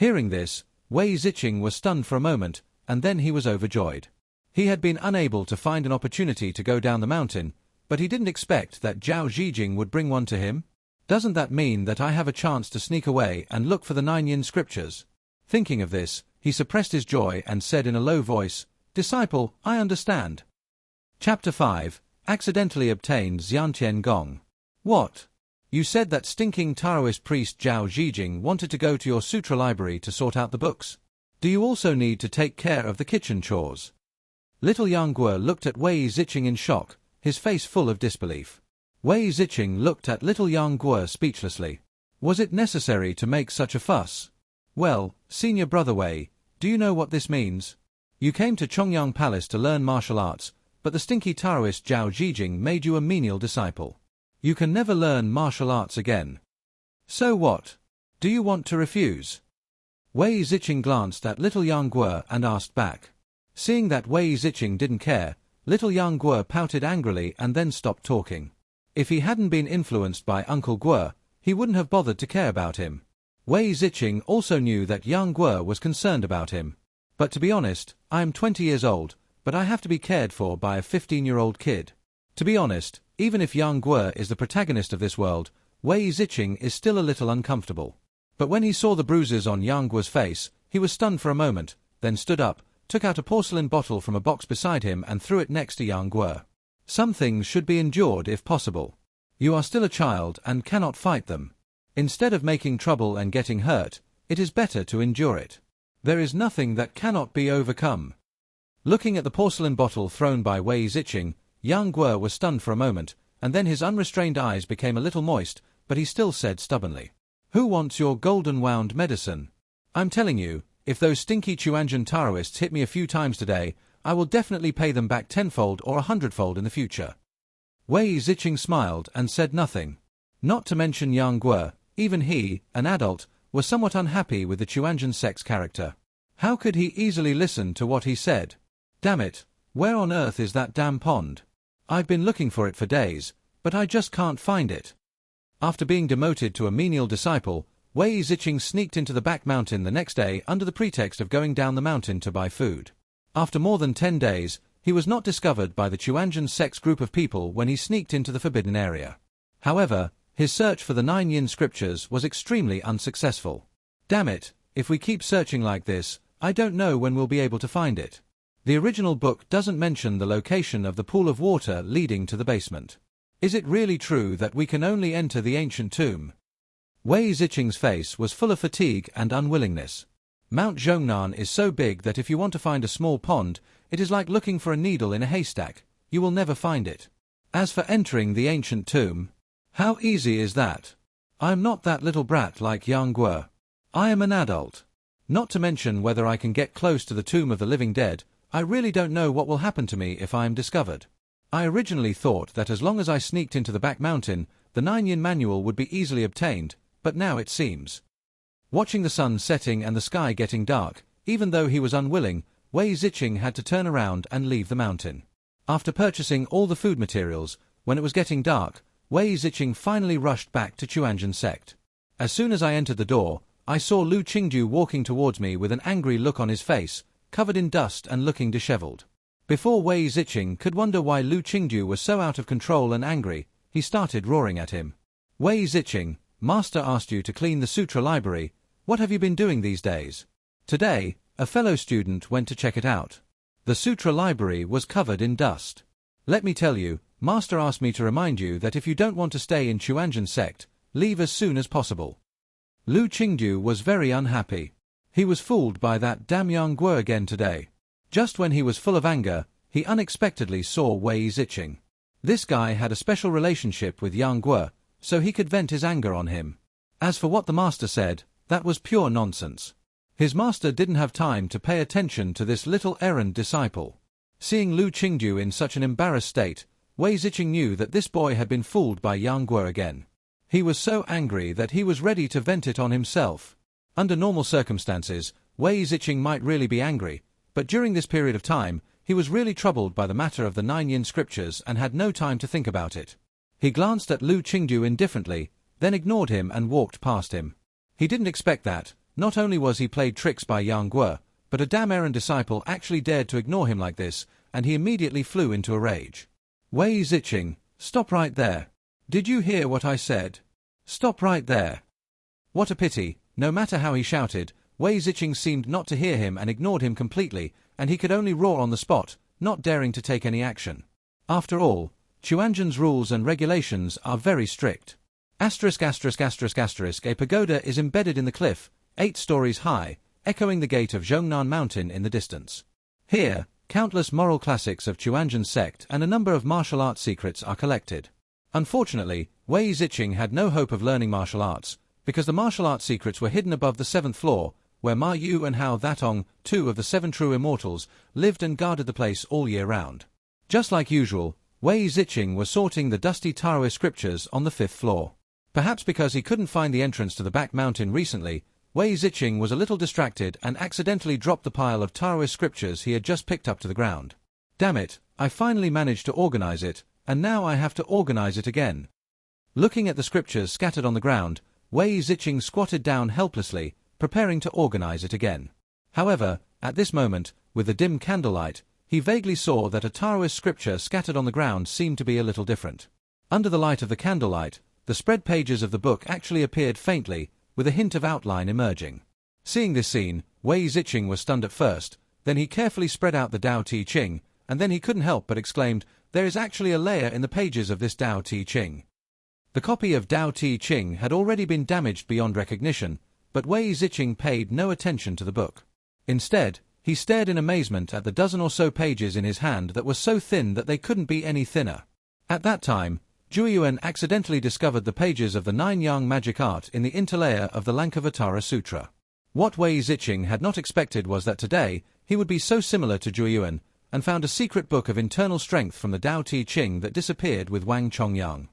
Hearing this, Wei Ziqing was stunned for a moment, and then he was overjoyed. He had been unable to find an opportunity to go down the mountain, but he didn't expect that Zhao Zhijing would bring one to him. Doesn't that mean that I have a chance to sneak away and look for the 9 yin scriptures? Thinking of this, he suppressed his joy and said in a low voice, "Disciple, I understand." Chapter 5, Accidentally Obtained Xiantian Gong. What? You said that stinking Taoist priest Zhao Zhijing wanted to go to your sutra library to sort out the books. Do you also need to take care of the kitchen chores? Little Yang Guo looked at Wei Ziqing in shock, his face full of disbelief. Wei Ziqing looked at little Yang Guo speechlessly. Was it necessary to make such a fuss? Well, senior brother Wei, do you know what this means? You came to Chongyang Palace to learn martial arts, but the stinky Taoist Zhao Zhijing made you a menial disciple. You can never learn martial arts again. So what? Do you want to refuse? Wei Ziqing glanced at little Yang Guo and asked back. Seeing that Wei Ziqing didn't care, little Yang Guo pouted angrily and then stopped talking. If he hadn't been influenced by Uncle Guo, he wouldn't have bothered to care about him. Wei Ziqing also knew that Yang Guo was concerned about him. But to be honest, I am 20 years old, but I have to be cared for by a 15-year-old kid. To be honest, even if Yang Guo is the protagonist of this world, Wei Ziqing is still a little uncomfortable. But when he saw the bruises on Yang Guo's face, he was stunned for a moment, then stood up, took out a porcelain bottle from a box beside him and threw it next to Yang Guo. Some things should be endured if possible. You are still a child and cannot fight them. Instead of making trouble and getting hurt, it is better to endure it. There is nothing that cannot be overcome. Looking at the porcelain bottle thrown by Wei Ziqing, Yang Guo was stunned for a moment, and then his unrestrained eyes became a little moist, but he still said stubbornly, "Who wants your golden wound medicine? I'm telling you, if those stinky Chuanjian Taoists hit me a few times today, I will definitely pay them back 10-fold or 100-fold in the future." Wei Ziqing smiled and said nothing. Not to mention Yang Guo, even he, an adult, was somewhat unhappy with the Chuanjian sect's character. How could he easily listen to what he said? Damn it, where on earth is that damn pond? I've been looking for it for days, but I just can't find it. After being demoted to a menial disciple, Wei Ziqing sneaked into the back mountain the next day under the pretext of going down the mountain to buy food. After more than 10 days, he was not discovered by the Chuanjian sect's group of people when he sneaked into the forbidden area. However, his search for the 9 yin scriptures was extremely unsuccessful. Damn it, if we keep searching like this, I don't know when we'll be able to find it. The original book doesn't mention the location of the pool of water leading to the basement. Is it really true that we can only enter the ancient tomb? Wei Ziqing's face was full of fatigue and unwillingness. Mount Zhongnan is so big that if you want to find a small pond, it is like looking for a needle in a haystack. You will never find it. As for entering the ancient tomb, how easy is that? I am not that little brat like Yang Guo. I am an adult. Not to mention whether I can get close to the tomb of the living dead, I really don't know what will happen to me if I am discovered. I originally thought that as long as I sneaked into the back mountain, the 9 yin manual would be easily obtained, but now it seems. Watching the sun setting and the sky getting dark, even though he was unwilling, Wei Ziqing had to turn around and leave the mountain. After purchasing all the food materials, when it was getting dark, Wei Ziqing finally rushed back to Chuanjian sect. As soon as I entered the door, I saw Lu Qingju walking towards me with an angry look on his face, covered in dust and looking disheveled. Before Wei Ziqing could wonder why Lu Qingju was so out of control and angry, he started roaring at him. "Wei Ziqing, Master asked you to clean the sutra library. What have you been doing these days?" Today, a fellow student went to check it out. The sutra library was covered in dust. "Let me tell you, Master asked me to remind you that if you don't want to stay in Chuanjian sect, leave as soon as possible." Lu Qingju was very unhappy. He was fooled by that damn Yang Guo again today. Just when he was full of anger, he unexpectedly saw Wei Ziqing. This guy had a special relationship with Yang Guo, so he could vent his anger on him. As for what the master said, that was pure nonsense. His master didn't have time to pay attention to this little errand disciple. Seeing Lu Qingju in such an embarrassed state, Wei Ziqing knew that this boy had been fooled by Yang Guo again. He was so angry that he was ready to vent it on himself. Under normal circumstances, Wei Ziqing might really be angry, but during this period of time, he was really troubled by the matter of the 9 yin scriptures and had no time to think about it. He glanced at Lu Qingju indifferently, then ignored him and walked past him. He didn't expect that, Not only was he played tricks by Yang Guo, but a damn errand disciple actually dared to ignore him like this, and he immediately flew into a rage. Wei Ziqing, stop right there. Did you hear what I said? Stop right there. What a pity, no matter how he shouted, Wei Ziqing seemed not to hear him and ignored him completely, and he could only roar on the spot, not daring to take any action. After all, Chuanzhen's rules and regulations are very strict. ********. A pagoda is embedded in the cliff, 8 stories high, echoing the gate of Zhongnan Mountain in the distance. Here, countless moral classics of Chuanzhen's sect and a number of martial arts secrets are collected. Unfortunately, Wei Ziqing had no hope of learning martial arts, because the martial arts secrets were hidden above the 7th floor, where Ma Yu and Hao Thatong, 2 of the 7 true immortals, lived and guarded the place all year round. Just like usual, Wei Ziqing was sorting the dusty Taoist scriptures on the 5th floor. Perhaps because he couldn't find the entrance to the back mountain recently, Wei Ziqing was a little distracted and accidentally dropped the pile of Taoist scriptures he had just picked up to the ground. Damn it, I finally managed to organize it, and now I have to organize it again. Looking at the scriptures scattered on the ground, Wei Ziqing squatted down helplessly, preparing to organize it again. However, at this moment, with the dim candlelight, he vaguely saw that a Taoist scripture scattered on the ground seemed to be a little different. Under the light of the candlelight, the spread pages of the book actually appeared faintly, with a hint of outline emerging. Seeing this scene, Wei Ziqing was stunned at first, then he carefully spread out the Tao Te Ching, and then he couldn't help but exclaimed, "There is actually a layer in the pages of this Tao Te Ching." The copy of Tao Te Ching had already been damaged beyond recognition, but Wei Ziqing paid no attention to the book. Instead, he stared in amazement at the dozen or so pages in his hand that were so thin that they couldn't be any thinner. At that time, Zhuiyuan accidentally discovered the pages of the 9-yang magic art in the interlayer of the Lankavatara Sutra. What Wei Ziqing had not expected was that today, he would be so similar to Zhuiyuan, and found a secret book of internal strength from the Tao Te Ching that disappeared with Wang Chongyang.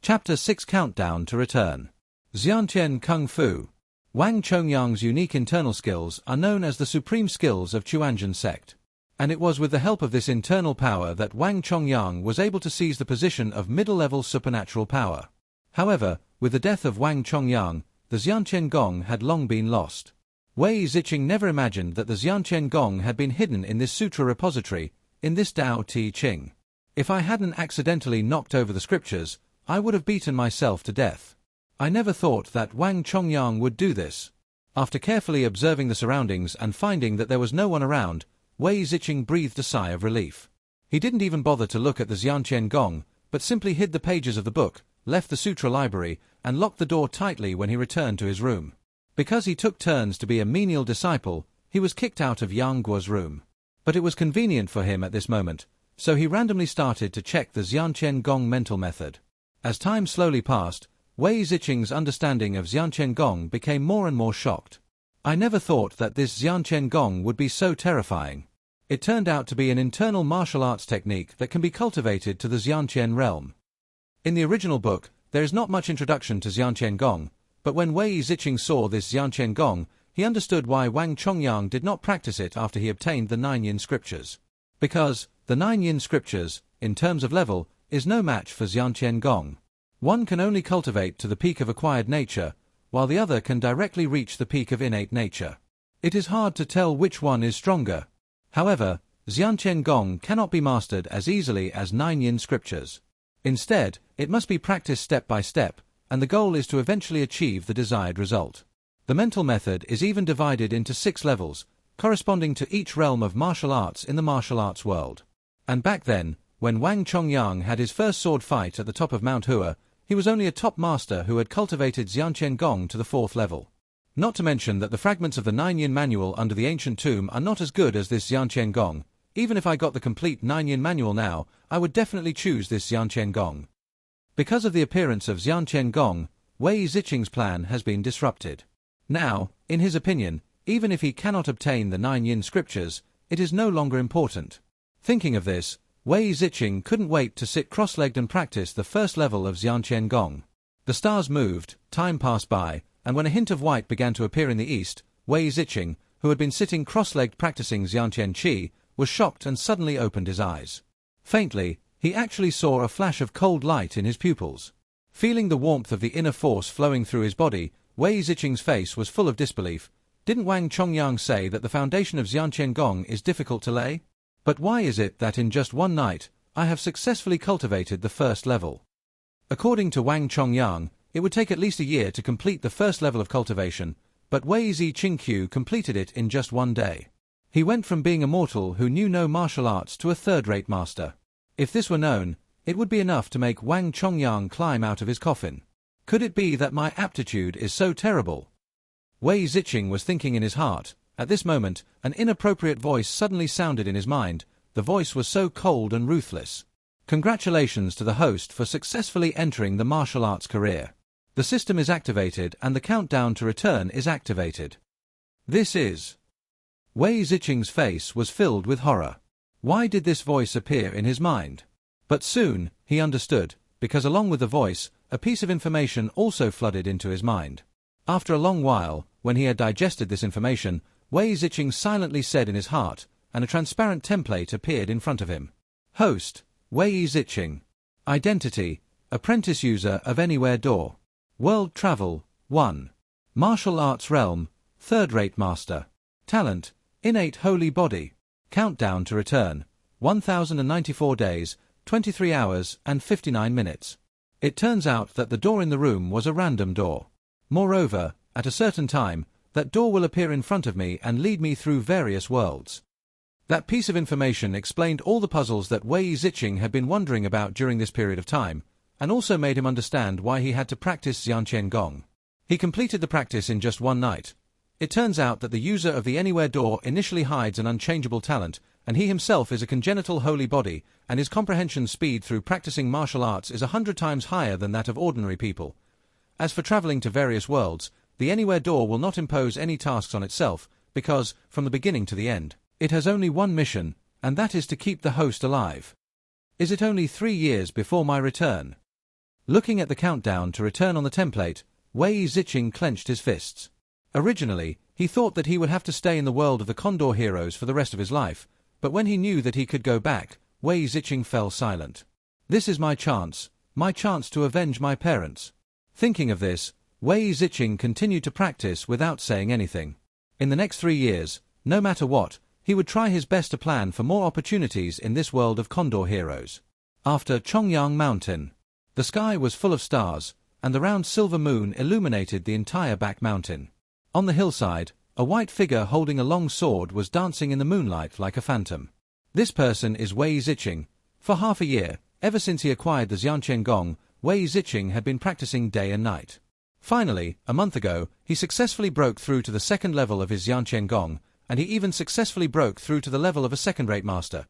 Chapter 6 Countdown to Return. Xiantian Kung Fu. Wang Chongyang's unique internal skills are known as the supreme skills of Chuanzhen sect. And it was with the help of this internal power that Wang Chongyang was able to seize the position of middle-level supernatural power. However, with the death of Wang Chongyang, the Xiantian Gong had long been lost. Wei Ziqing never imagined that the Xiantian Gong had been hidden in this sutra repository, in this Tao Te Ching. If I hadn't accidentally knocked over the scriptures, I would have beaten myself to death. I never thought that Wang Chongyang would do this. After carefully observing the surroundings and finding that there was no one around, Wei Ziqing breathed a sigh of relief. He didn't even bother to look at the Xiantian Gong, but simply hid the pages of the book, left the sutra library, and locked the door tightly when he returned to his room. Because he took turns to be a menial disciple, he was kicked out of Yang Guo's room. But it was convenient for him at this moment, so he randomly started to check the Xiantian Gong mental method. As time slowly passed, Wei Ziqing's understanding of Xiantian Gong became more and more shocked. I never thought that this Xiantian Gong would be so terrifying. It turned out to be an internal martial arts technique that can be cultivated to the Xiantian realm. In the original book, there is not much introduction to Xiantian Gong, but when Wei Ziqing saw this Xiantian Gong, he understood why Wang Chongyang did not practice it after he obtained the 9 yin scriptures. Because, the 9 yin scriptures, in terms of level, is no match for Xiantian Gong. One can only cultivate to the peak of acquired nature, while the other can directly reach the peak of innate nature. It is hard to tell which one is stronger. However, Xiantian Gong cannot be mastered as easily as 9 yin scriptures. Instead, it must be practiced step by step, and the goal is to eventually achieve the desired result. The mental method is even divided into 6 levels, corresponding to each realm of martial arts in the martial arts world. And back then, when Wang Chongyang had his first sword fight at the top of Mount Hua, he was only a top master who had cultivated Xiantian Gong to the 4th level. Not to mention that the fragments of the 9 yin manual under the ancient tomb are not as good as this Xiantian Gong. Even if I got the complete 9 yin manual now, I would definitely choose this Xiantian Gong. Because of the appearance of Xiantian Gong, Wei Ziqing's plan has been disrupted. Now, in his opinion, even if he cannot obtain the 9 yin scriptures, it is no longer important. Thinking of this, Wei Ziqing couldn't wait to sit cross-legged and practice the first level of Xiantian Gong. The stars moved, time passed by, and when a hint of white began to appear in the east, Wei Ziqing, who had been sitting cross-legged practicing Xiantian Qi, was shocked and suddenly opened his eyes. Faintly, he actually saw a flash of cold light in his pupils. Feeling the warmth of the inner force flowing through his body, Wei Ziqing's face was full of disbelief, Didn't Wang Chongyang say that the foundation of Xianqian Gong is difficult to lay? But why is it that in just one night, I have successfully cultivated the first level? According to Wang Chongyang, it would take at least a year to complete the first level of cultivation, but Wei Ziqingqiu completed it in just one day. He went from being a mortal who knew no martial arts to a third-rate master. If this were known, it would be enough to make Wang Chongyang climb out of his coffin. Could it be that my aptitude is so terrible? Wei Ziqing was thinking in his heart. At this moment, an inappropriate voice suddenly sounded in his mind. The voice was so cold and ruthless. Congratulations to the host for successfully entering the martial arts career. The system is activated and the countdown to return is activated. This is... Wei Ziqing's face was filled with horror. Why did this voice appear in his mind? But soon, he understood, because along with the voice, a piece of information also flooded into his mind. After a long while, when he had digested this information, Wei Ziqing silently said in his heart, and a transparent template appeared in front of him. Host, Wei Ziqing. Identity, apprentice user of Anywhere Door. World travel, 1. Martial arts realm, third-rate master. Talent, innate holy body. Countdown to return, 1094 days, 23 hours and 59 minutes. It turns out that the door in the room was a random door. Moreover, at a certain time, that door will appear in front of me and lead me through various worlds. That piece of information explained all the puzzles that Wei Ziqing had been wondering about during this period of time, and also made him understand why he had to practice Xianqian Gong. He completed the practice in just one night. It turns out that the user of the Anywhere Door initially hides an unchangeable talent, and he himself is a congenital holy body, and his comprehension speed through practicing martial arts is 100 times higher than that of ordinary people. As for traveling to various worlds, the Anywhere Door will not impose any tasks on itself, because, from the beginning to the end, it has only one mission, and that is to keep the host alive. Is it only 3 years before my return? Looking at the countdown to return on the template, Wei Ziqing clenched his fists. Originally, he thought that he would have to stay in the world of the Condor heroes for the rest of his life, but when he knew that he could go back, Wei Ziqing fell silent. This is my chance to avenge my parents. Thinking of this, Wei Ziqing continued to practice without saying anything. In the next 3 years, no matter what, he would try his best to plan for more opportunities in this world of Condor heroes. After Chongyang Mountain, the sky was full of stars, and the round silver moon illuminated the entire back mountain. On the hillside, a white figure holding a long sword was dancing in the moonlight like a phantom. This person is Wei Ziqing. For half a year, ever since he acquired the Xianqian Gong, Wei Ziqing had been practicing day and night. Finally, a month ago, he successfully broke through to the second level of his Xianqian Gong, and he even successfully broke through to the level of a second-rate master.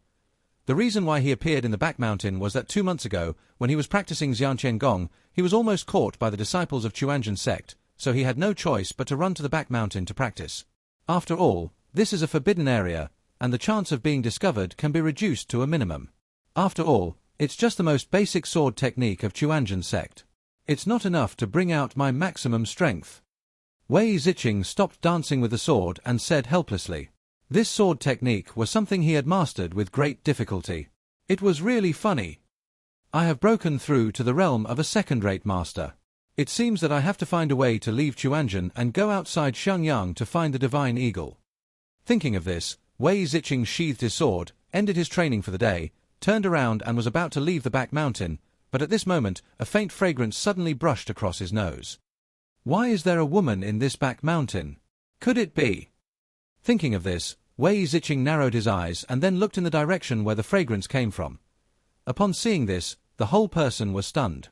The reason why he appeared in the back mountain was that 2 months ago, when he was practicing Xianqian Gong, he was almost caught by the disciples of Chuanzhen sect, so he had no choice but to run to the back mountain to practice. After all, this is a forbidden area, and the chance of being discovered can be reduced to a minimum. After all, it's just the most basic sword technique of Chuanzhen sect. It's not enough to bring out my maximum strength. Wei Ziqing stopped dancing with the sword and said helplessly. This sword technique was something he had mastered with great difficulty. It was really funny. I have broken through to the realm of a second-rate master. It seems that I have to find a way to leave Chuanzhen and go outside Xiangyang to find the divine eagle. Thinking of this, Wei Ziqing sheathed his sword, ended his training for the day, turned around and was about to leave the back mountain, but at this moment, a faint fragrance suddenly brushed across his nose. Why is there a woman in this back mountain? Could it be? Thinking of this, Wei Ziqing narrowed his eyes and then looked in the direction where the fragrance came from. Upon seeing this, the whole person was stunned.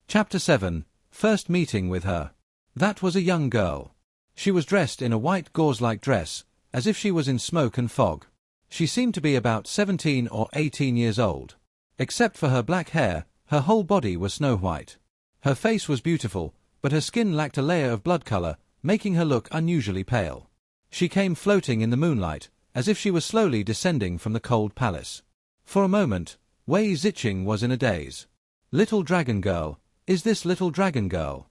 Chapter 7. First meeting with her. That was a young girl. She was dressed in a white gauze-like dress, as if she was in smoke and fog. She seemed to be about 17 or 18 years old. Except for her black hair, her whole body was snow-white. Her face was beautiful, but her skin lacked a layer of blood color, making her look unusually pale. She came floating in the moonlight, as if she was slowly descending from the cold palace. For a moment, Wei Ziqing was in a daze. Little dragon girl, is this little dragon girl?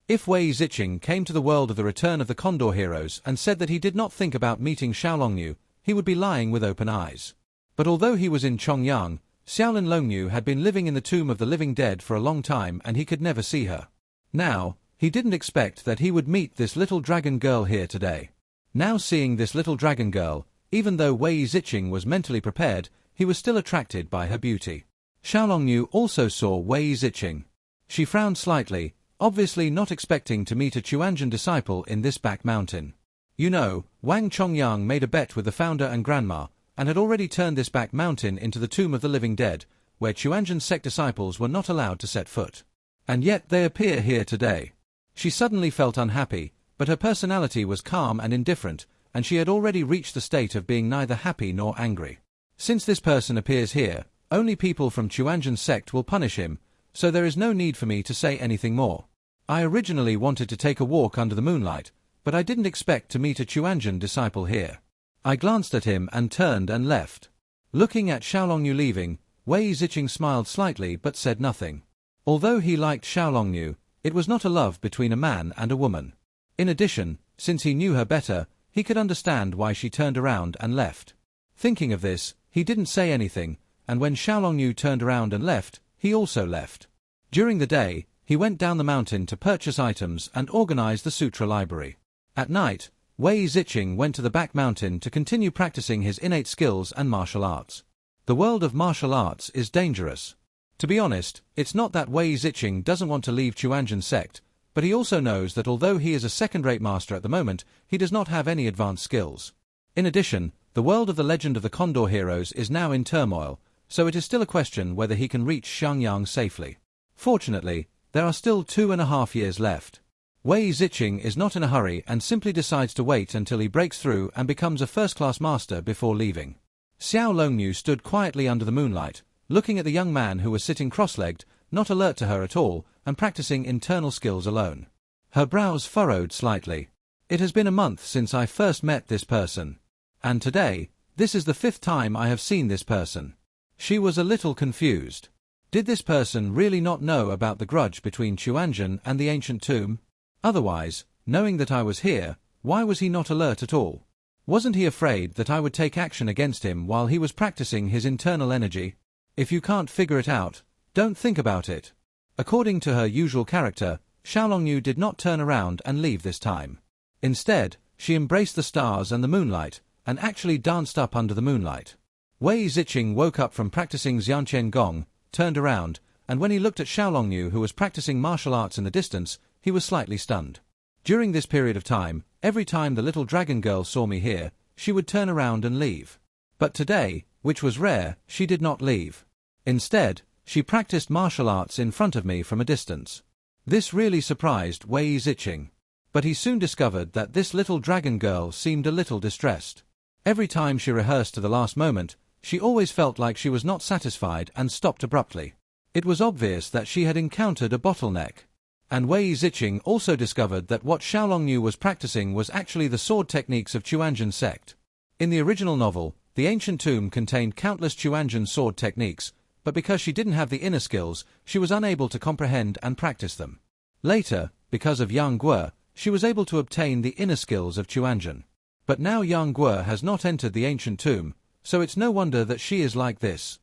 If Wei Ziqing came to the world of the return of the Condor heroes and said that he did not think about meeting Xiaolongnu, he would be lying with open eyes. But although he was in Chongyang, Xiaolin Longnu had been living in the tomb of the living dead for a long time and he could never see her. Now, he didn't expect that he would meet this little dragon girl here today. Now seeing this little dragon girl, even though Wei Ziqing was mentally prepared, he was still attracted by her beauty. Xiaolongnyu also saw Wei Ziqing. She frowned slightly, obviously not expecting to meet a Chuanzhen disciple in this back mountain. You know, Wang Chongyang made a bet with the founder and grandma, and had already turned this back mountain into the tomb of the living dead, where Chuanzhen sect disciples were not allowed to set foot. And yet they appear here today. She suddenly felt unhappy, but her personality was calm and indifferent, and she had already reached the state of being neither happy nor angry. Since this person appears here, only people from Chuanzhen sect will punish him, so there is no need for me to say anything more. I originally wanted to take a walk under the moonlight, but I didn't expect to meet a Chuanzhen disciple here. I glanced at him and turned and left. Looking at Xiaolongnyu leaving, Wei Ziqing smiled slightly but said nothing. Although he liked Xiaolongnyu, it was not a love between a man and a woman. In addition, since he knew her better, he could understand why she turned around and left. Thinking of this, he didn't say anything, and when Xiaolongnyu turned around and left, he also left. During the day, he went down the mountain to purchase items and organize the sutra library. At night, Wei Ziqing went to the back mountain to continue practicing his innate skills and martial arts. The world of martial arts is dangerous. To be honest, it's not that Wei Ziqing doesn't want to leave Chuanzhen sect, but he also knows that although he is a second-rate master at the moment, he does not have any advanced skills. In addition, the world of the legend of the Condor heroes is now in turmoil, so it is still a question whether he can reach Xiangyang safely. Fortunately, there are still 2.5 years left. Wei Ziqing is not in a hurry and simply decides to wait until he breaks through and becomes a first-class master before leaving. Xiaolongnyu stood quietly under the moonlight, looking at the young man who was sitting cross-legged, not alert to her at all, and practicing internal skills alone. Her brows furrowed slightly. It has been a month since I first met this person. And today, this is the 5th time I have seen this person. She was a little confused. Did this person really not know about the grudge between Chuanzhen and the ancient tomb? Otherwise, knowing that I was here, why was he not alert at all? Wasn't he afraid that I would take action against him while he was practicing his internal energy? If you can't figure it out, don't think about it. According to her usual character, Xiaolongnyu did not turn around and leave this time. Instead, she embraced the stars and the moonlight, and actually danced up under the moonlight. Wei Ziqing woke up from practicing Xianqian Gong, turned around, and when he looked at Xiaolongnyu who was practicing martial arts in the distance, he was slightly stunned. During this period of time, every time the little dragon girl saw me here, she would turn around and leave. But today, which was rare, she did not leave. Instead, she practiced martial arts in front of me from a distance. This really surprised Wei Ziqing. But he soon discovered that this little dragon girl seemed a little distressed. Every time she rehearsed to the last moment, she always felt like she was not satisfied and stopped abruptly. It was obvious that she had encountered a bottleneck. And Wei Ziqing also discovered that what Xiaolongnyu was practicing was actually the sword techniques of Chuanzhen sect. In the original novel, the ancient tomb contained countless Chuanzhen sword techniques, but because she didn't have the inner skills, she was unable to comprehend and practice them. Later, because of Yang Guo, she was able to obtain the inner skills of Chuanzhen. But now Yang Guo has not entered the ancient tomb, so it's no wonder that she is like this.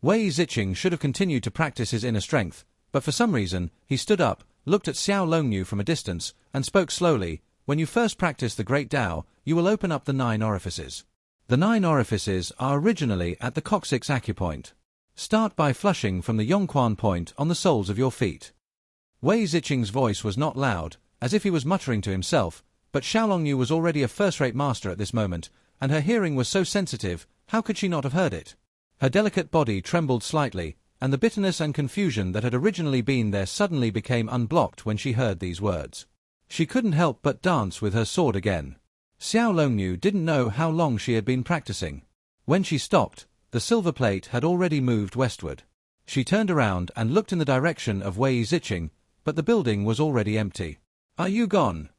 Wei Ziqing should have continued to practice his inner strength, but for some reason, he stood up, looked at Xiaolongnyu from a distance, and spoke slowly. When you first practice the Great Tao, you will open up the 9 orifices. The 9 orifices are originally at the coccyx acupoint. Start by flushing from the Yongquan point on the soles of your feet. Wei Ziqing's voice was not loud, as if he was muttering to himself, but Xiaolongnyu was already a first-rate master at this moment, and her hearing was so sensitive, how could she not have heard it? Her delicate body trembled slightly, and the bitterness and confusion that had originally been there suddenly became unblocked when she heard these words. She couldn't help but dance with her sword again. Xiaolongnyu didn't know how long she had been practicing. When she stopped, the silver plate had already moved westward. She turned around and looked in the direction of Wei Ziqing, but the building was already empty. "Are you gone?"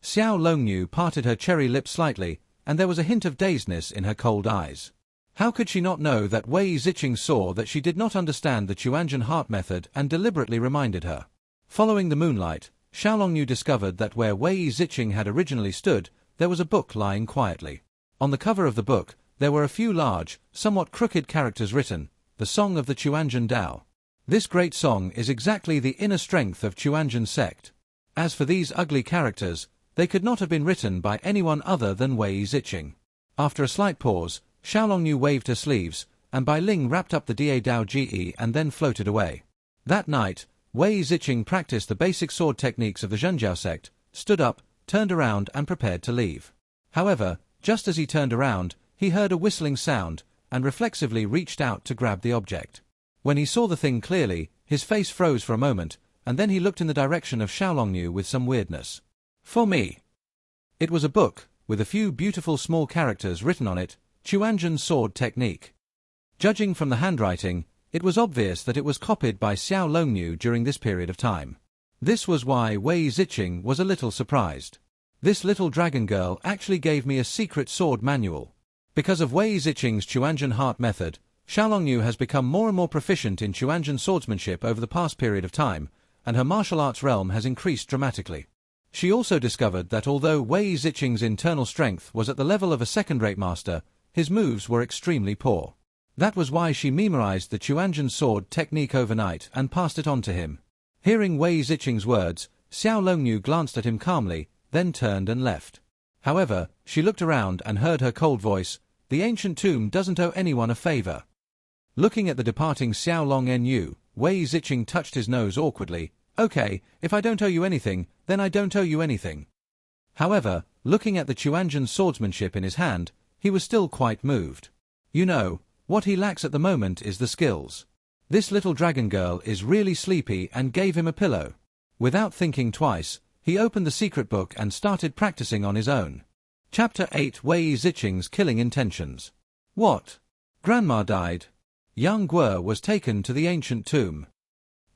Xiaolongnyu parted her cherry lips slightly, and there was a hint of dazedness in her cold eyes. How could she not know that Wei Ziqing saw that she did not understand the Chuanzhen heart method and deliberately reminded her? Following the moonlight, Xiaolongnyu discovered that where Wei Ziqing had originally stood, there was a book lying quietly. On the cover of the book, there were a few large, somewhat crooked characters written, "The Song of the Chuanzhen Tao." This great song is exactly the inner strength of Chuanzhen sect. As for these ugly characters, They could not have been written by anyone other than Wei Ziqing. After a slight pause, Xiaolongnu waved her sleeves, and Bai Ling wrapped up the Da Dao Ge and then floated away. That night, Wei Ziqing practiced the basic sword techniques of the Zhenjiao sect, stood up, turned around and prepared to leave. However, just as he turned around, he heard a whistling sound, and reflexively reached out to grab the object. When he saw the thing clearly, his face froze for a moment, and then he looked in the direction of Xiaolongnu with some weirdness. "For me." It was a book, with a few beautiful small characters written on it, Chuanzhen sword technique. Judging from the handwriting, it was obvious that it was copied by Xiaolongnu during this period of time. This was why Wei Ziqing was a little surprised. This little dragon girl actually gave me a secret sword manual. Because of Wei Ziqing's Chuanzhen heart method, Xiaolongnu has become more and more proficient in Chuanzhen swordsmanship over the past period of time, and her martial arts realm has increased dramatically. She also discovered that although Wei Ziqing's internal strength was at the level of a second-rate master, his moves were extremely poor. That was why she memorized the Chuanzhen sword technique overnight and passed it on to him. Hearing Wei Ziqing's words, Xiaolongnu glanced at him calmly, then turned and left. However, she looked around and heard her cold voice, "The ancient tomb doesn't owe anyone a favor." Looking at the departing Xiaolongnu, Wei Ziqing touched his nose awkwardly. "Okay, if I don't owe you anything, then I don't owe you anything." However, looking at the Chuanzhen swordsmanship in his hand, he was still quite moved. You know, what he lacks at the moment is the skills. This little dragon girl is really sleepy and gave him a pillow. Without thinking twice, he opened the secret book and started practicing on his own. Chapter 8: Wei Ziqing's Killing Intentions. What? Grandma died. Young Guo was taken to the ancient tomb.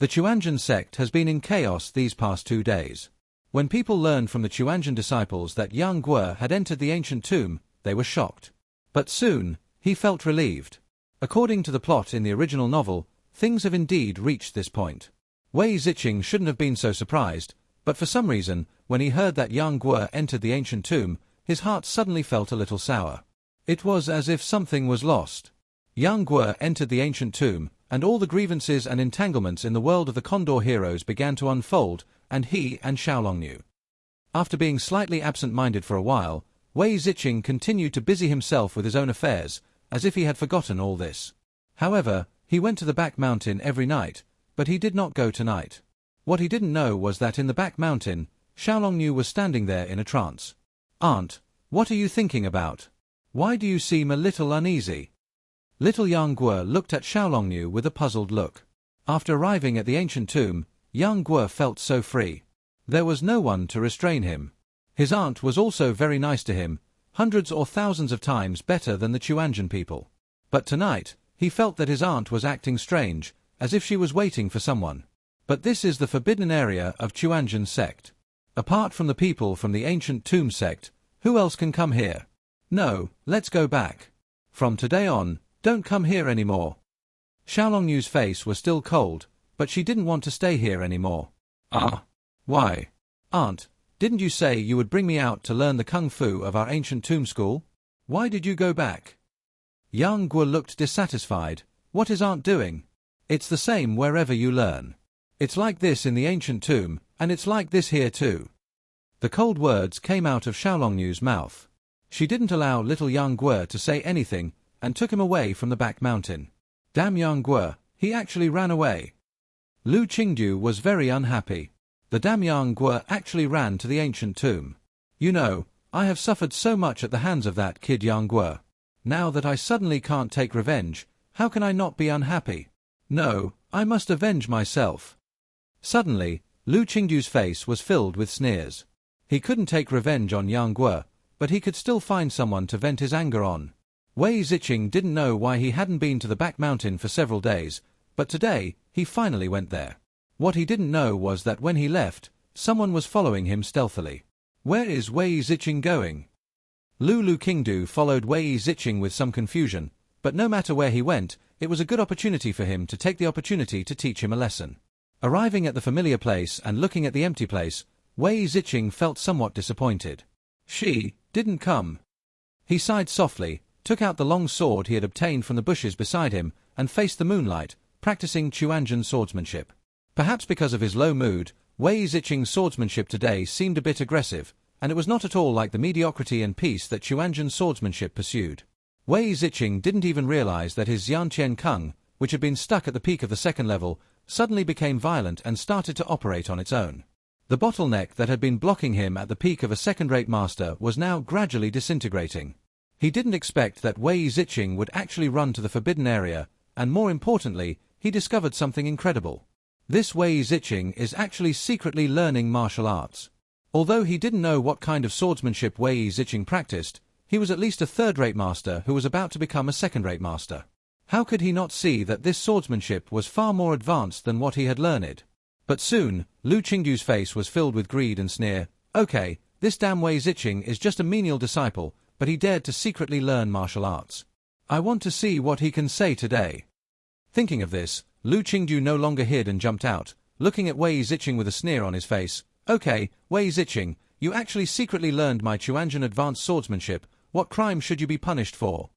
The Chuanzhen sect has been in chaos these past 2 days. When people learned from the Chuanzhen disciples that Young Guo had entered the ancient tomb, they were shocked. But soon, he felt relieved. According to the plot in the original novel, things have indeed reached this point. Wei Ziqing shouldn't have been so surprised, but for some reason, when he heard that Young Guo entered the ancient tomb, his heart suddenly felt a little sour. It was as if something was lost. Young Guo entered the ancient tomb, and all the grievances and entanglements in the world of the Condor heroes began to unfold, and he and Xiaolongnu. After being slightly absent-minded for a while, Wei Ziqing continued to busy himself with his own affairs, as if he had forgotten all this. However, he went to the back mountain every night, but he did not go tonight. What he didn't know was that in the back mountain, Xiaolongnu was standing there in a trance. "Aunt, what are you thinking about? Why do you seem a little uneasy?" Little Young Guo looked at Xiaolongnu with a puzzled look. After arriving at the ancient tomb, Young Guo felt so free. There was no one to restrain him. His aunt was also very nice to him, hundreds or thousands of times better than the Chuanzhen people. But tonight, he felt that his aunt was acting strange, as if she was waiting for someone. But this is the forbidden area of Chuanzhen sect. Apart from the people from the ancient tomb sect, who else can come here? No, let's go back. From today on, don't come here anymore. Xiaolongnu's face was still cold, but she didn't want to stay here anymore. "Ah, why? Aunt, didn't you say you would bring me out to learn the kung fu of our ancient tomb school? Why did you go back?" Young Guo looked dissatisfied. "What is aunt doing? It's the same wherever you learn. It's like this in the ancient tomb, and it's like this here too." The cold words came out of Xiaolongnu's mouth. She didn't allow little Young Guo to say anything, and took him away from the back mountain. Damn Young Guo, he actually ran away. Lu Qingdu was very unhappy. The damn Young Guo actually ran to the ancient tomb. You know, I have suffered so much at the hands of that kid Young Guo. Now that I suddenly can't take revenge, how can I not be unhappy? No, I must avenge myself. Suddenly, Lu Qingdu's face was filled with sneers. He couldn't take revenge on Young Guo, but he could still find someone to vent his anger on. Wei Ziqing didn't know why he hadn't been to the back mountain for several days, but today, he finally went there. What he didn't know was that when he left, someone was following him stealthily. Where is Wei Ziqing going? Lu Qingdu followed Wei Ziqing with some confusion, but no matter where he went, it was a good opportunity for him to take the opportunity to teach him a lesson. Arriving at the familiar place and looking at the empty place, Wei Ziqing felt somewhat disappointed. She didn't come. He sighed softly, took out the long sword he had obtained from the bushes beside him, and faced the moonlight, practicing Chuanzhen swordsmanship. Perhaps because of his low mood, Wei Ziqing's swordsmanship today seemed a bit aggressive, and it was not at all like the mediocrity and peace that Chuanjian's swordsmanship pursued. Wei Ziqing didn't even realize that his Xianqian Kung, which had been stuck at the peak of the second level, suddenly became violent and started to operate on its own. The bottleneck that had been blocking him at the peak of a second-rate master was now gradually disintegrating. He didn't expect that Wei Ziqing would actually run to the forbidden area, and more importantly, he discovered something incredible. This Wei Ziqing is actually secretly learning martial arts. Although he didn't know what kind of swordsmanship Wei Ziqing practiced, he was at least a third-rate master who was about to become a second-rate master. How could he not see that this swordsmanship was far more advanced than what he had learned? But soon, Lu Qingdu's face was filled with greed and sneer. Okay, this damn Wei Ziqing is just a menial disciple, but he dared to secretly learn martial arts. I want to see what he can say today. Thinking of this, Lu Qingdu no longer hid and jumped out, looking at Wei Ziqing with a sneer on his face. Okay, Wei Ziqing, you actually secretly learned my Chuanjian advanced swordsmanship. What crime should you be punished for?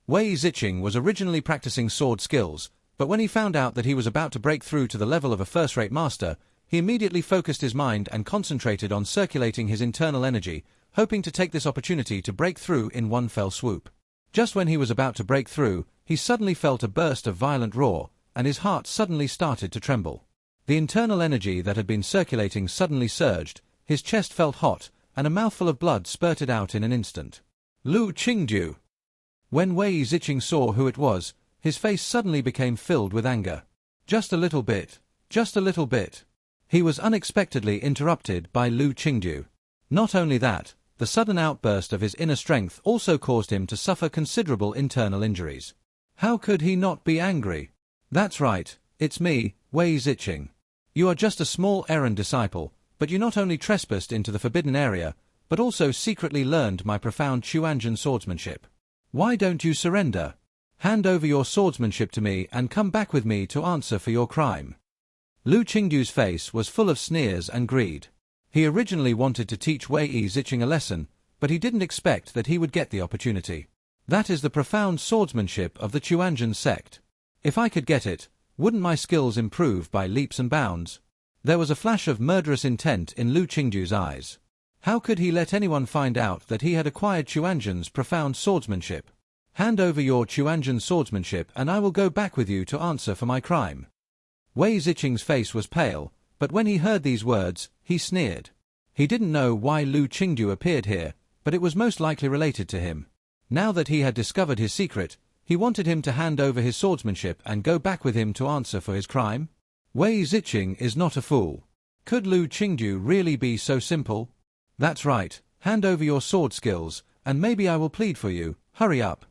Wei Ziqing was originally practicing sword skills, but when he found out that he was about to break through to the level of a first-rate master, he immediately focused his mind and concentrated on circulating his internal energy, hoping to take this opportunity to break through in one fell swoop. Just when he was about to break through, he suddenly felt a burst of violent roar, and his heart suddenly started to tremble. The internal energy that had been circulating suddenly surged, his chest felt hot, and a mouthful of blood spurted out in an instant. Lu Qingdu! When Wei Ziqing saw who it was, his face suddenly became filled with anger. Just a little bit. Just a little bit. He was unexpectedly interrupted by Lu Qingdu. Not only that, the sudden outburst of his inner strength also caused him to suffer considerable internal injuries. How could he not be angry? That's right, it's me, Wei Ziqing. You are just a small errand disciple, but you not only trespassed into the forbidden area, but also secretly learned my profound Chuanjian swordsmanship. Why don't you surrender? Hand over your swordsmanship to me and come back with me to answer for your crime. Lu Qingdu's face was full of sneers and greed. He originally wanted to teach Wei Ziqing a lesson, but he didn't expect that he would get the opportunity. That is the profound swordsmanship of the Chuanjian sect. If I could get it, wouldn't my skills improve by leaps and bounds? There was a flash of murderous intent in Lu Qingdu's eyes. How could he let anyone find out that he had acquired Chuanjian's profound swordsmanship? Hand over your Chuanjian swordsmanship and I will go back with you to answer for my crime. Wei Ziqing's face was pale, but when he heard these words, he sneered. He didn't know why Lu Qingdu appeared here, but it was most likely related to him. Now that he had discovered his secret, he wanted him to hand over his swordsmanship and go back with him to answer for his crime. Wei Ziqing is not a fool. Could Lu Qingdu really be so simple? That's right, hand over your sword skills, and maybe I will plead for you, hurry up.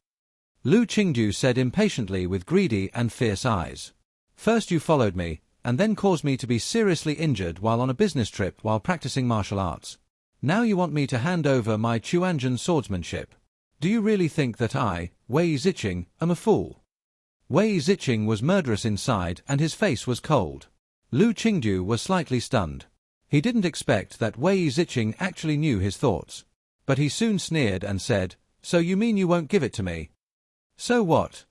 Lu Qingdu said impatiently with greedy and fierce eyes. First you followed me, and then caused me to be seriously injured while on a business trip while practicing martial arts. Now you want me to hand over my Chuanjian swordsmanship. Do you really think that I, Wei Ziqing, am a fool? Wei Ziqing was murderous inside and his face was cold. Lu Qingdu was slightly stunned. He didn't expect that Wei Ziqing actually knew his thoughts. But he soon sneered and said, "So you mean you won't give it to me? So what?"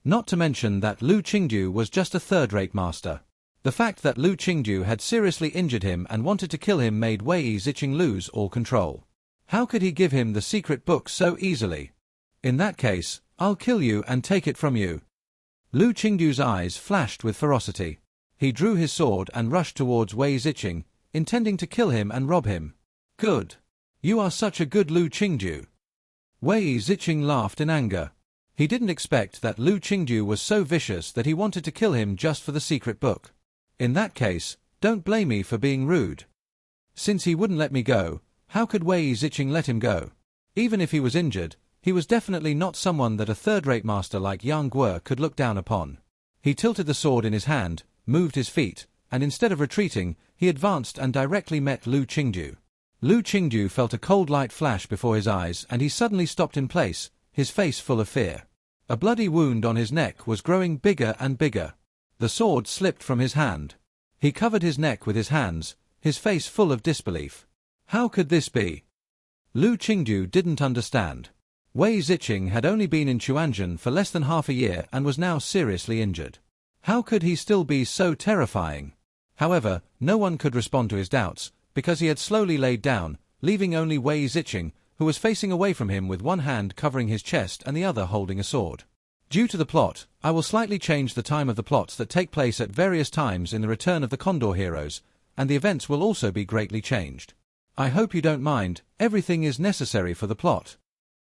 Not to mention that Lu Qingdu was just a third-rate master. The fact that Lu Qingdu had seriously injured him and wanted to kill him made Wei Ziqing lose all control. How could he give him the secret book so easily? In that case, I'll kill you and take it from you. Lu Qingdu's eyes flashed with ferocity. He drew his sword and rushed towards Wei Ziqing, intending to kill him and rob him. Good. You are such a good Lu Qingdu. Wei Ziqing laughed in anger. He didn't expect that Lu Qingdu was so vicious that he wanted to kill him just for the secret book. In that case, don't blame me for being rude. Since he wouldn't let me go, how could Wei Ziqing let him go? Even if he was injured, he was definitely not someone that a third-rate master like Yang Guo could look down upon. He tilted the sword in his hand, moved his feet, and instead of retreating, he advanced and directly met Lu Qingdu. Lu Qingdu felt a cold light flash before his eyes and he suddenly stopped in place, his face full of fear. A bloody wound on his neck was growing bigger and bigger. The sword slipped from his hand. He covered his neck with his hands, his face full of disbelief. How could this be? Lu Qingdu didn't understand. Wei Ziqing had only been in Chuanjian for less than half a year and was now seriously injured. How could he still be so terrifying? However, no one could respond to his doubts, because he had slowly laid down, leaving only Wei Ziqing, who was facing away from him with one hand covering his chest and the other holding a sword. Due to the plot, I will slightly change the time of the plots that take place at various times in the Return of the Condor Heroes, and the events will also be greatly changed. I hope you don't mind, everything is necessary for the plot.